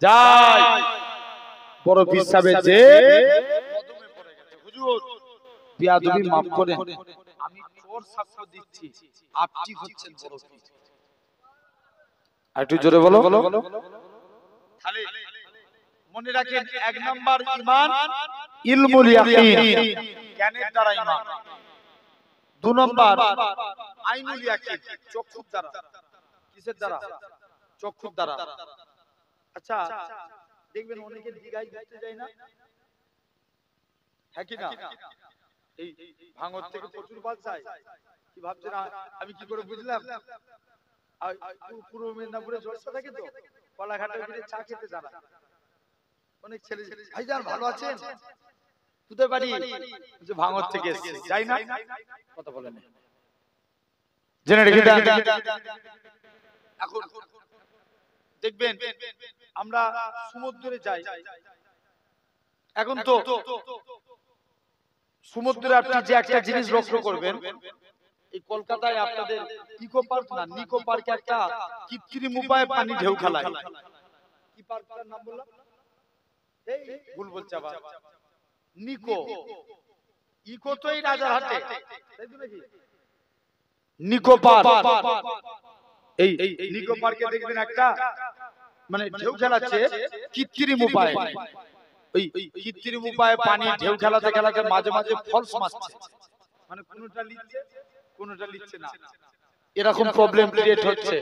যাই বড় পীর সাহেবের যে কদমে পড়ে গেছে। হুজুর বিয়াদবি মাফ করেন, আমি চোর সাক্ষ্য দিচ্ছি আপনি হচ্ছেন বড় পীর। একটু জোরে বলো। তাহলে মনে রাখেন, এক নাম্বার ঈমান ইলমুল ইয়াকিন, জ্ঞানের দ্বারা ঈমান। 2 নাম্বার আইনুল ইয়াকিন, চক্ষুর দ্বারা। কিসের দ্বারা? চক্ষুর দ্বারা। আচ্ছা দেখবেন অনেকে দিঘায় ঘুরতে যায় না, হ্যাঁ কি না? এই ভাঙর থেকে প্রচুর বাস যায়। কি ভাবছেন আমি কি করে বুঝলাম? পূর্ব মেদিনীপুরে জলসা থাকে তো, কলাঘাটে গিয়ে চা খেতে জানা অনেক ছেলে, ভাইজান ভালো আছেন? কোথায় বাড়ি? যে ভাঙর থেকে এসেছে, যাই না কথা বলেন, জেনে রেখে দেন। এখন দেখবেন আমরা সমুদ্রে যাই। এখন তো সমুদ্রে আপনি যে একটা জিনিস লক্ষ্য করবেন, এই কলকাতায় আপনাদের ইকো পার্ক না নিকো পার্কে একটা কৃত্রিম উপায়ে পানি ঢেউ খেলায়। কি পার্কটার নাম বললাম? এই ভুল বলছে আবার, নিকো। ইকো তো এই রাজারহাটে, তাই তো নাকি? নিকো পার্ক, এই নিকো পার্কে দেখবেন একটা মানে ঢেউ খেলাচ্ছে কৃত্রিম উপায়ে। ওই কৃত্রিম উপায়ে পানি ঢেউ খেলাতে খেলাতে মাঝে মাঝে ফলস মারছে, মানে কোনটা লিখছে কোনটা লিখছে না, এরকম প্রবলেম ক্রিয়েট হচ্ছে।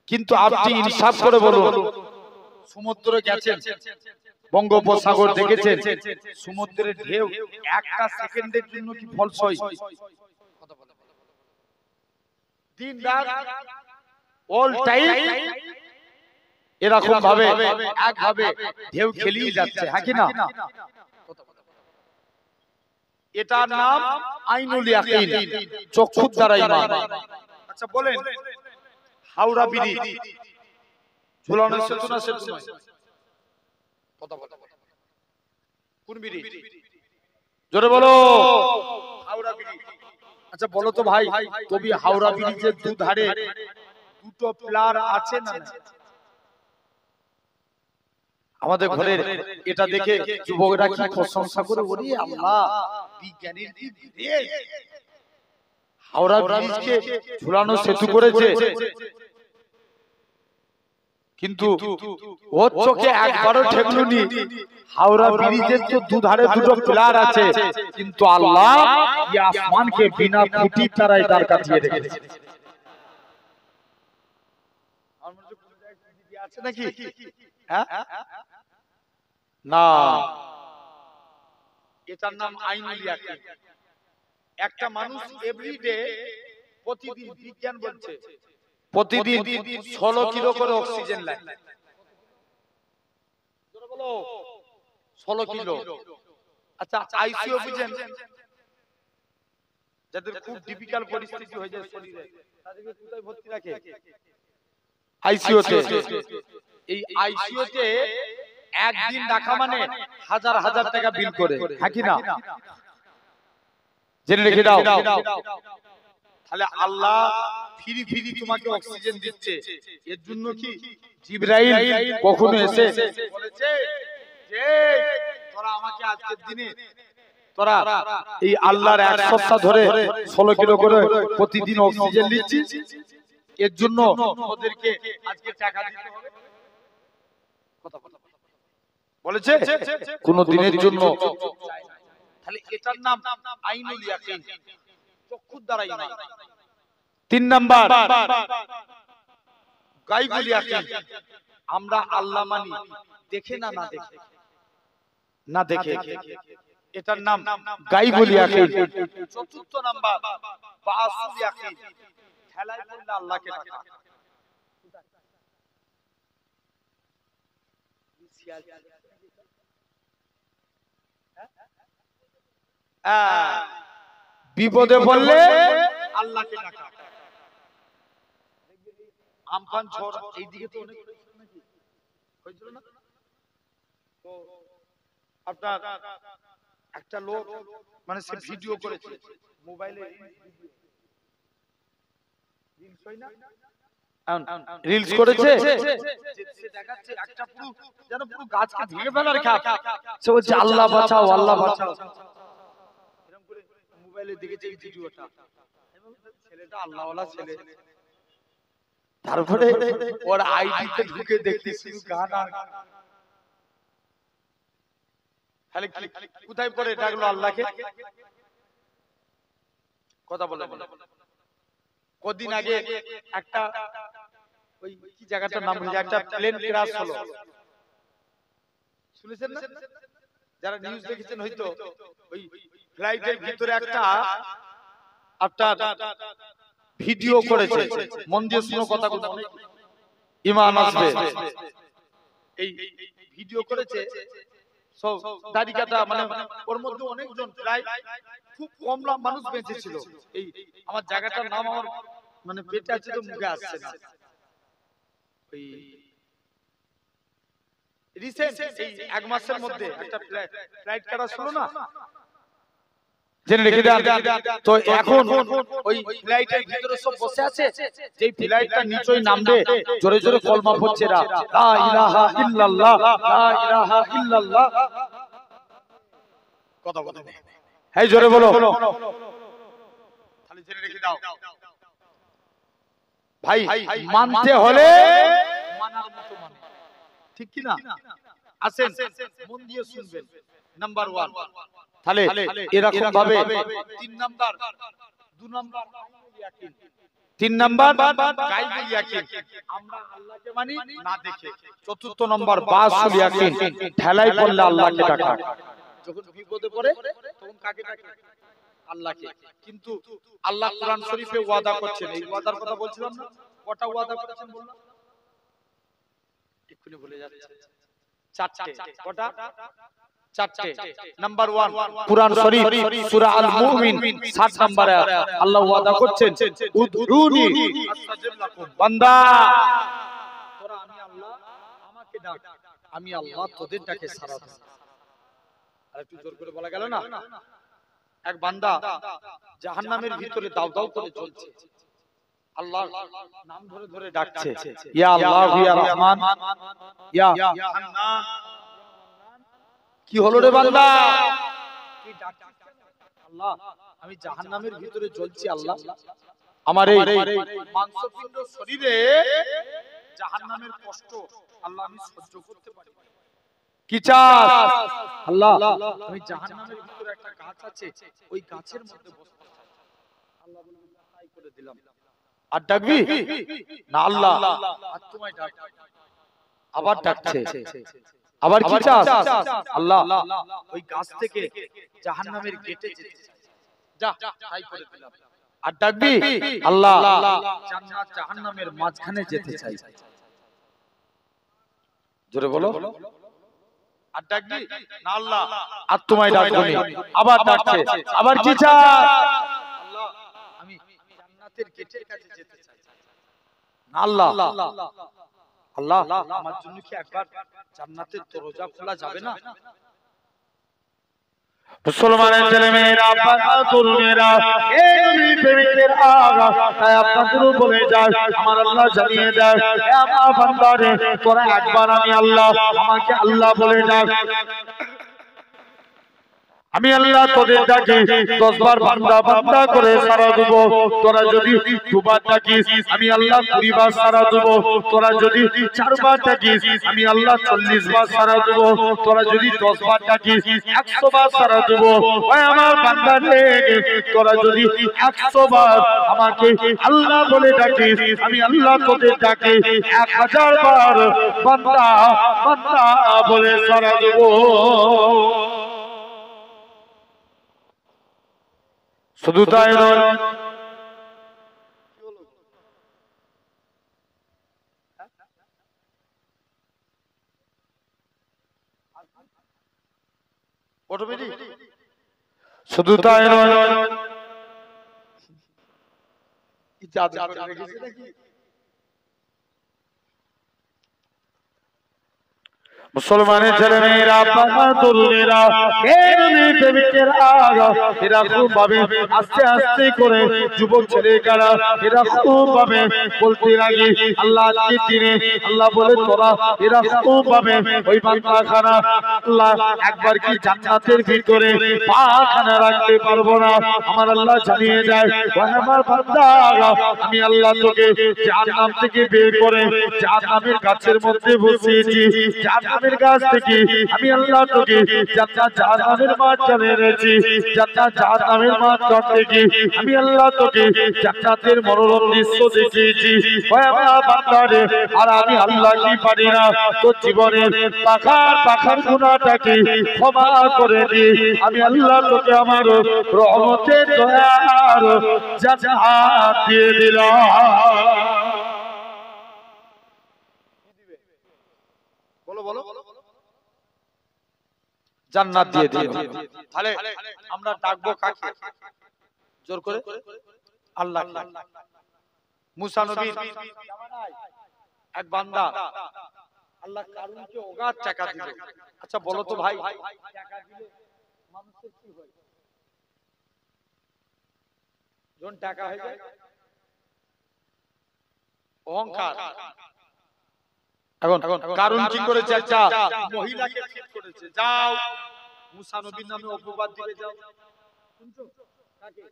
কিন্তু আপনি ইনসাফ করে বলুন, সমুদ্রে গেছেন, বঙ্গোপসাগর দেখেছেন, সমুদ্রের ঢেউ একটা সেকেন্ডের জন্য কি ফলস হয়? দিন রাত অল টাইম এরকম ভাবে একভাবে ঢেউ খেলিয়ে যাচ্ছে, হ্যাঁ কি না? এটার নাম আইনুল ইয়াকিন, চক্ষুর দ্বারা ঈমান। আচ্ছা বলেন, হাওড়া ব্রিজ ঝুলানো সেতু না সেতু নয়? কথা বলো, কোন ব্রিজ? জোরে বলো। হাওড়া ব্রিজ। আচ্ছা বলো তো ভাই, তবে হাওড়া ব্রিজের দুধারে দুটো পিলার আছে না? আমাদের ঘরের এটা দেখে যুবকরা কি প্রশংসা করে, ওরে আল্লাহ বিজ্ঞানীর কি বিবেক, হাওড়া ব্রিজকে ঝুলানো সেতু করেছে। কিন্তু ওর চোখে একবারও ঠেকলুনি, হাওড়া ব্রিজের তো দুধারে দুটো পিলার আছে, কিন্তু আল্লাহ এই আসমানকে বিনা খুঁটির দ্বারাই তার কাছে রেখেছে। আছে নাকি? হ্যাঁ না, এটার নাম আইনুল ইয়াকিন। একটা মানুষ এভরিডে, প্রতিদিন, বিজ্ঞান বলছে প্রতিদিন 16 কিলো করে অক্সিজেন নেয়। 16 কিলো। আচ্ছা, আইসিইউ বুঝেন, যাদের খুব ডিফিকাল্ট পরিস্থিতি হয়ে যায় শরীরে, তাদেরকে কোথায় ভর্তি রাখে? আইসিইউ তে। এই আইসিইউ তে একদিন রাখা মানে হাজার হাজার টাকা বিল করে, হ্যাঁ কি না? জেনে রেখে দাও। তাহলে আল্লাহ ফ্রি ফ্রি তোমাকে অক্সিজেন দিচ্ছে, এর জন্য কি জিবরাইল কখনো এসে বলেছে যে তোরা আমাকে আজকের দিনে তোরা এই আল্লাহর এক সপ্তাহ ধরে 16 কিলো করে প্রতিদিন অক্সিজেন নিচ্ছিস, এর জন্য ওদেরকে আজকে টাকা দিতে হবে? বলেছে কোন দিনের জন্য? তাহলে এটার নাম আইনুল ইয়াকিন, চক্ষুর দ্বারা ঈমান। 3 নাম্বার গায়বুল ইয়াকিন, আমরা আল্লাহ মানি দেখে না, না দেখে, না দেখে, এটার নাম গায়বুল ইয়াকিন। 4th নাম্বার বাসুল ইয়াকিন, ঠেলায় পড়লে আল্লাহকে ডাকা। বিপদে পড়লে আল্লাহকে ডাকা। আমফান ঝড় এইদিকে তো অনেক হয়েছিল না? তো আপনার একটা লোক মানে সে ভিডিও করেছে মোবাইলে, রিলস করেছে, সে দেখাচ্ছে একটা পুরো যেন পুরো গাছকে ভেঙে ফেলার খাপ, সে বলছে আল্লাহ বাঁচাও, আল্লাহ বাঁচাও, এরকম করে মোবাইলে দেখেছে এই ভিডিওটা। ছেলেটা আল্লাহওয়ালা ছেলে, তারপরে ওর আইডিতে ঢুকে দেখতে শুধু গান আর খালি কোথায় পড়ে ডাকলো আল্লাহকে, কথা বলে। কদিন আগে একটা ওই কি জায়গাটার নাম বলি, একটা প্লেন ক্র্যাশ হলো, শুনেছেন না? যারা নিউজ দেখেছেন হয়তো, ওই ফ্লাইটের ভিতরে একটা আপনার ভিডিও করেছে, মন দিয়ে শুনো কথাগুলো, ঈমান আসবে। এই ভিডিও করেছে সব দাড়ি কাটা, মানে ওর মধ্যে অনেকজন, প্রায় খুব কম মানুষ বেঁচে ছিল। এই আমার জায়গাটার নাম আমার মানে পেটে আছে তো মুখে আসছে না। ওই রিসেন্ট এই 1 মাসের মধ্যে একটা ফ্লাইট ক্র্যাশ হলো না, জেনে রেখে দেন। তো এখন ওই ফ্লাইটের ভিতরে সব বসে আছে, যেই ফ্লাইটটা নিচেই নামবে জোরে জোরে কলমা পড়ছে, লা ইলাহা ইল্লাল্লাহ, লা ইলাহা ইল্লাল্লাহ, কথা বলে, হ্যাঁ জোরে বলো, তাহলে জেনে রেখে দাও ভাই, মানতে হলে মানার মতো মানে, ঠিক কি না? আসেন মন দিয়ে শুনবেন। নাম্বার 1, তাহলে এরকম ভাবে 3 নাম্বার, 2 নাম্বার ইয়াকিন, 3 নাম্বার গায়বুল ইয়াকিন, আমরা আল্লাহকে মানি না দেখে। 4th নাম্বার বাসুল ইয়াকিন, ঠেলায় পড়লে আল্লাহকে ডাকা। যখন বিপদে পড়ে তখন কাকে ডাকে? আল্লাহকে। কিন্তু আল্লাহ কোরআন শরীফে ওয়াদা করছেন, এই ওয়াদার কথা বলছিলাম না, কটা ওয়াদা করেছেন বললাম? এক্ষুনি ভুলে যাচ্ছে, 4টে। কটা? 4টে। নাম্বার 1 কুরআন শরীফ সূরা আল মুমিন 7 নম্বর আয়াত, আল্লাহ ওয়াদা করছেন উদউনি আস্তাজিব লাকুম, বান্দা তোরা আমি আল্লাহ আমাকে ডাক, আমি আল্লাহ তোদের ডাকে সাড়া দেব। আর একটু জোর করে বলা গেল না? এক বান্দা জাহান্নামের ভিতরে দাউ দাউ করে জ্বলছে, আল্লাহর নাম ধরে ধরে ডাকছে, ইয়া আল্লাহ, ইয়া রহমান, ইয়া হান্নান। কি হলো রে বান্দা, কি ডাকছিস? আল্লাহ আমি জাহান্নামের ভিতরে জ্বলছি, আল্লাহ আমার এই মাংসপিণ্ড শরীরে জাহান্নামের কষ্ট আল্লাহ আমি সহ্য করতে পারি না। কি চাস? আল্লাহ আমি জাহান্নামের ভিতরে একটা গাছ আছে, ওই গাছের মধ্যে বসতে চাই। আল্লাহ বলেন তাই করে দিলাম। আর ডাকবি না? আল্লাহ আর তোমায় ডাক। আবার ডাকছে, আবার কি চাস? আল্লাহ ওই গাছ থেকে জাহান্নামের গেটে যেতে চাই, যা তাই করে দিলাম। আর ডাকবি আল্লাহ জান্নাত জাহান্নামের মাঝখানে যেতে চাই, জোরে বলো। আর ডাকবি না আল্লাহ আর তোমায় ডাকবনি, আবার ডাকছে, আবার কি চাস? আল্লাহ আমি জান্নাতের গেটের কাছে যেতে চাই। না আল্লাহ আল্লাহ আমার জন্য কি একবার জান্নাতের দরজা খোলা যাবে না? মুসলমানের ছেলেমেয়েরা, তরুণেরা, এই নবী প্রেমিকদের আগা তাই আপনাদেরও বলে যায়, আমার আল্লাহ জানিয়ে দেয়, হে আমার বান্দারে তোরা একবার আমি আল্লাহ আমাকে আল্লাহ বলে ডাক, আমি আল্লাহ তোদের ডাকি 10 বার বান্দা বান্দা করে সারা দেব। তোরা যদি 2 বার ডাকিস আমি আল্লাহ 20 বার সারা দেব। তোরা যদি 4 বার ডাকিস আমি আল্লাহ 40 বার সারা দেব। তোরা যদি 10 বার ডাকিস 100 বার সারা দেব। ওই আমার বান্দা রে, তোরা যদি 100 বার আমাকে আল্লাহ বলে ডাকিস আমি আল্লাহ তোদের ডাকি 1000 বার বান্দা বান্দা বলে সারা দেব। শুধু তাই নয়, শুধু তাই নয়, মুসলমানের ছেলেমেয়েরা, তরুণেরা, প্রেমিকের আগা এরা খুব ভাবে আস্তে আস্তে করে যুবক ছেলেরা এরা খুব ভাবে বলতে লাগে আল্লাহ আজকে দিনে আল্লাহ বলে তোরা এরা খুব ভাবে ওই পাখানা আল্লাহ একবার কি জান্নাতের ভিতরে পাখানা রাখতে পারবো না। আমার আল্লাহ জানিয়ে যায়, আমার বান্দা আমি আল্লাহ তোকে জাহান্নাম থেকে বের করে জাহান্নামের গাছের মধ্যে বসিয়েছি। জাহান্নামের গাছ থেকে আমি আল্লাহ তোকে জান্নাত জাহান্নামের মাঝখানে এনেছি। জান্নাত জাহান্নামের মাঝখান থেকে আমি আল্লাহ তোকে জান্নাতের মনোরম দৃশ্য দেখিয়েছি। ওই আমার বান্দারে, আর আমি আল্লাহ কি পারি না তোর জীবনের পাখার গুনাহটাকে ক্ষমা করে দি। আমি আল্লাহ তোকে আমার রহমতের দয়ার জান্নাত দিয়ে দিলাম। জান্নাত দিয়ে দিল। তাহলে আমরা ডাকবো কাকে? জোর করে আল্লাহ। মুসা নবীর এক বান্দা আল্লাহ কারুনকে অগাধ টাকা দিল। আচ্ছা বলো তো ভাই, টাকা দিলে মানুষের কি হয়? যখন টাকা হয়ে যায় অহংকার। এখন কারণ কি করেছে? একটা মহিলাকে ঠিক করেছে, যাও মুসা নবীর নামে অপবাদ দিবে, যাও। শুনছো কাকে?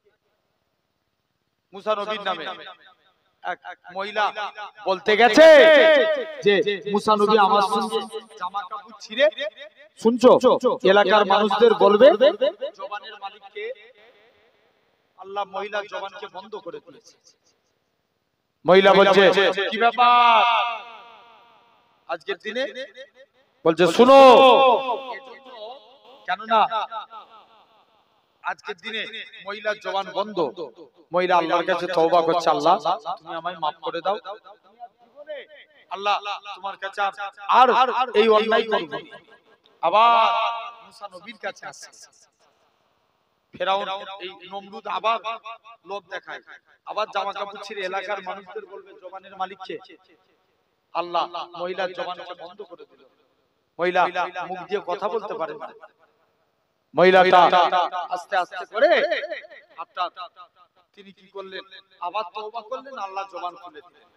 মুসা নবীর নামে এক মহিলা বলতে গেছে যে মুসা নবী আমার সঙ্গে জামা কাপড় ছিঁড়ে, শুনছো এলাকার মানুষদের বলবে জবানের মালিককে। আল্লাহ মহিলার জবানকে বন্ধ করে দিয়েছে। মহিলা বলছে কি ব্যাপার আজকের দিনে? বলছে শুনো, কেন না আজকের দিনে মহিলার জবান বন্ধ। মহিলা আল্লাহর কাছে তওবা করছে, আল্লাহ তুমি আমায় মাফ করে দাও, আল্লাহ তোমার কাছে আর এই অন্যায় করব না। আবার মুসা নবীর কাছে আসছে। ফেরাউন এই নমরুদ আবার লোভ দেখায়, আবার জামা কাপড় ছিঁড়ে এলাকার মানুষদের বলবে জবানের মালিককে। আল্লাহ মহিলার জবানকে বন্ধ করে দিল। মহিলা মুখ দিয়ে কথা বলতে পারে না। মহিলাটা আস্তে আস্তে করে তিনি কি করলেন? আবার তওবা করলেন, আল্লাহ জবান খুলে দিলেন।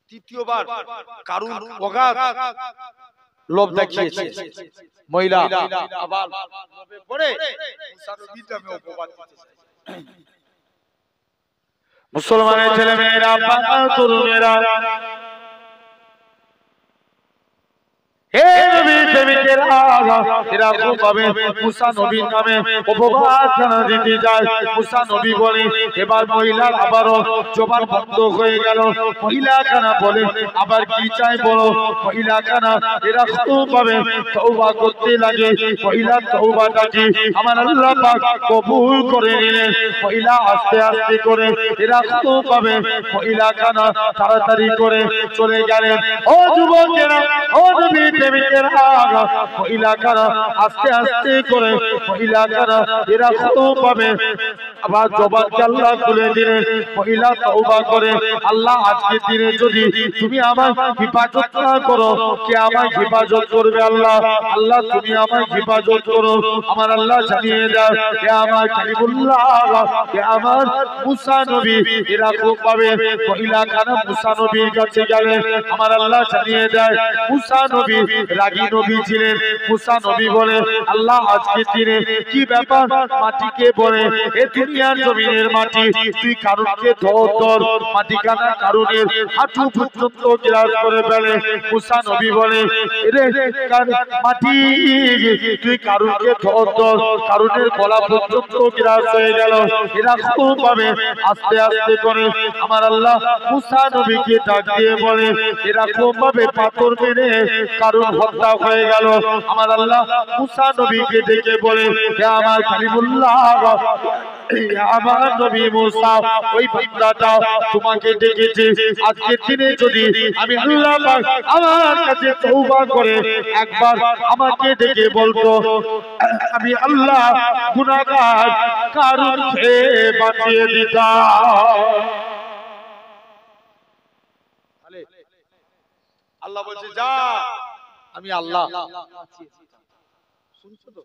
তৃতীয়বার কারুন অগাধ লোভ দেখিয়েছে। মহিলা আবার লোভে পড়ে মুসা নবীর নামে অপবাদ দিতে চায়। মুসলমানের ছেলেমেয়েরা, তরুণেরা, হে নবীর প্রেমিকেরা এরকম ভাবে মুসা নবীর নামে অপবাদ দিতে যায়। মুসা নবী বলে এবার মহিলার আবারও জবান বন্ধ হয়ে গেল। মহিলা খানা বলে আবার কি চাই বলো। মহিলা খানা এরকম ভাবে তওবা করতে লাগে। মহিলা তওবাটাকে আমার আল্লাহ পাক কবুল করে নিলেন। মহিলা আস্তে আস্তে করে এরকম ভাবে মহিলা খানা তাড়াতাড়ি করে চলে গেলেন। ও যুবকেরা, ও নবী প্রেমিকেরা, মহিলা খানা আস্তে আস্তে করে মহিলা খানা এরকম ভাবে আবার জবানকে আল্লাহ খুলে দিলেন। মহিলা তওবা করে আল্লাহ আজকে দিনে যদি তুমি আমার হিফাজত না করো, কে আমার হিফাজত করবে? আল্লাহ, আল্লাহ তুমি আমার হিফাজত করো। আমার আল্লাহ জানিয়ে দেয় হে আমার কালিমুল্লাহ, হে আমার মুসা নবী এরকম ভাবে মহিলা খানা মুসা নবীর কাছে গেলেন। আমার আল্লাহ জানিয়ে দেয় মুসা নবী রাগী নবী ছিলেন। মুসা নবী বলে আল্লাহ আজকে দিনে কি ব্যাপার? মাটিকে বলে এ দুনিয়ার জমিনের মাটি তুই কারুনকে ধর মাটি কানা কারুনের হাঁটু পর্যন্ত গ্রাস করে ফেলে। মুসা নবী বলে রে মাটি তুই কারুনকে ধর কারুনের গলা পর্যন্ত গ্রাস হয়ে গেল। এরকম ভাবে আস্তে আস্তে করে আমার আল্লাহ মুসা নবীকে ডাক দিয়ে বলে এরকম ভাবে পাথর মেরে কারুন হত্যা হয়ে গেল। আমার আল্লাহ মুসা নবীকে ডেকে বলে হে আমার কালিমুল্লাহ, আমার নবী মুসা ওই বান্দাটা তোমাকে ডেকেছে। আজকের দিনে যদি আমি আল্লাহ পাক আমার কাছে তওবা করে একবার আমাকে ডেকে বলতো, আমি আল্লাহ গুনাহগার কারুনকে বাঁচিয়ে দিতাম। আল্লাহ বলছে যা, আমি আল্লাহ। শুনছো তো?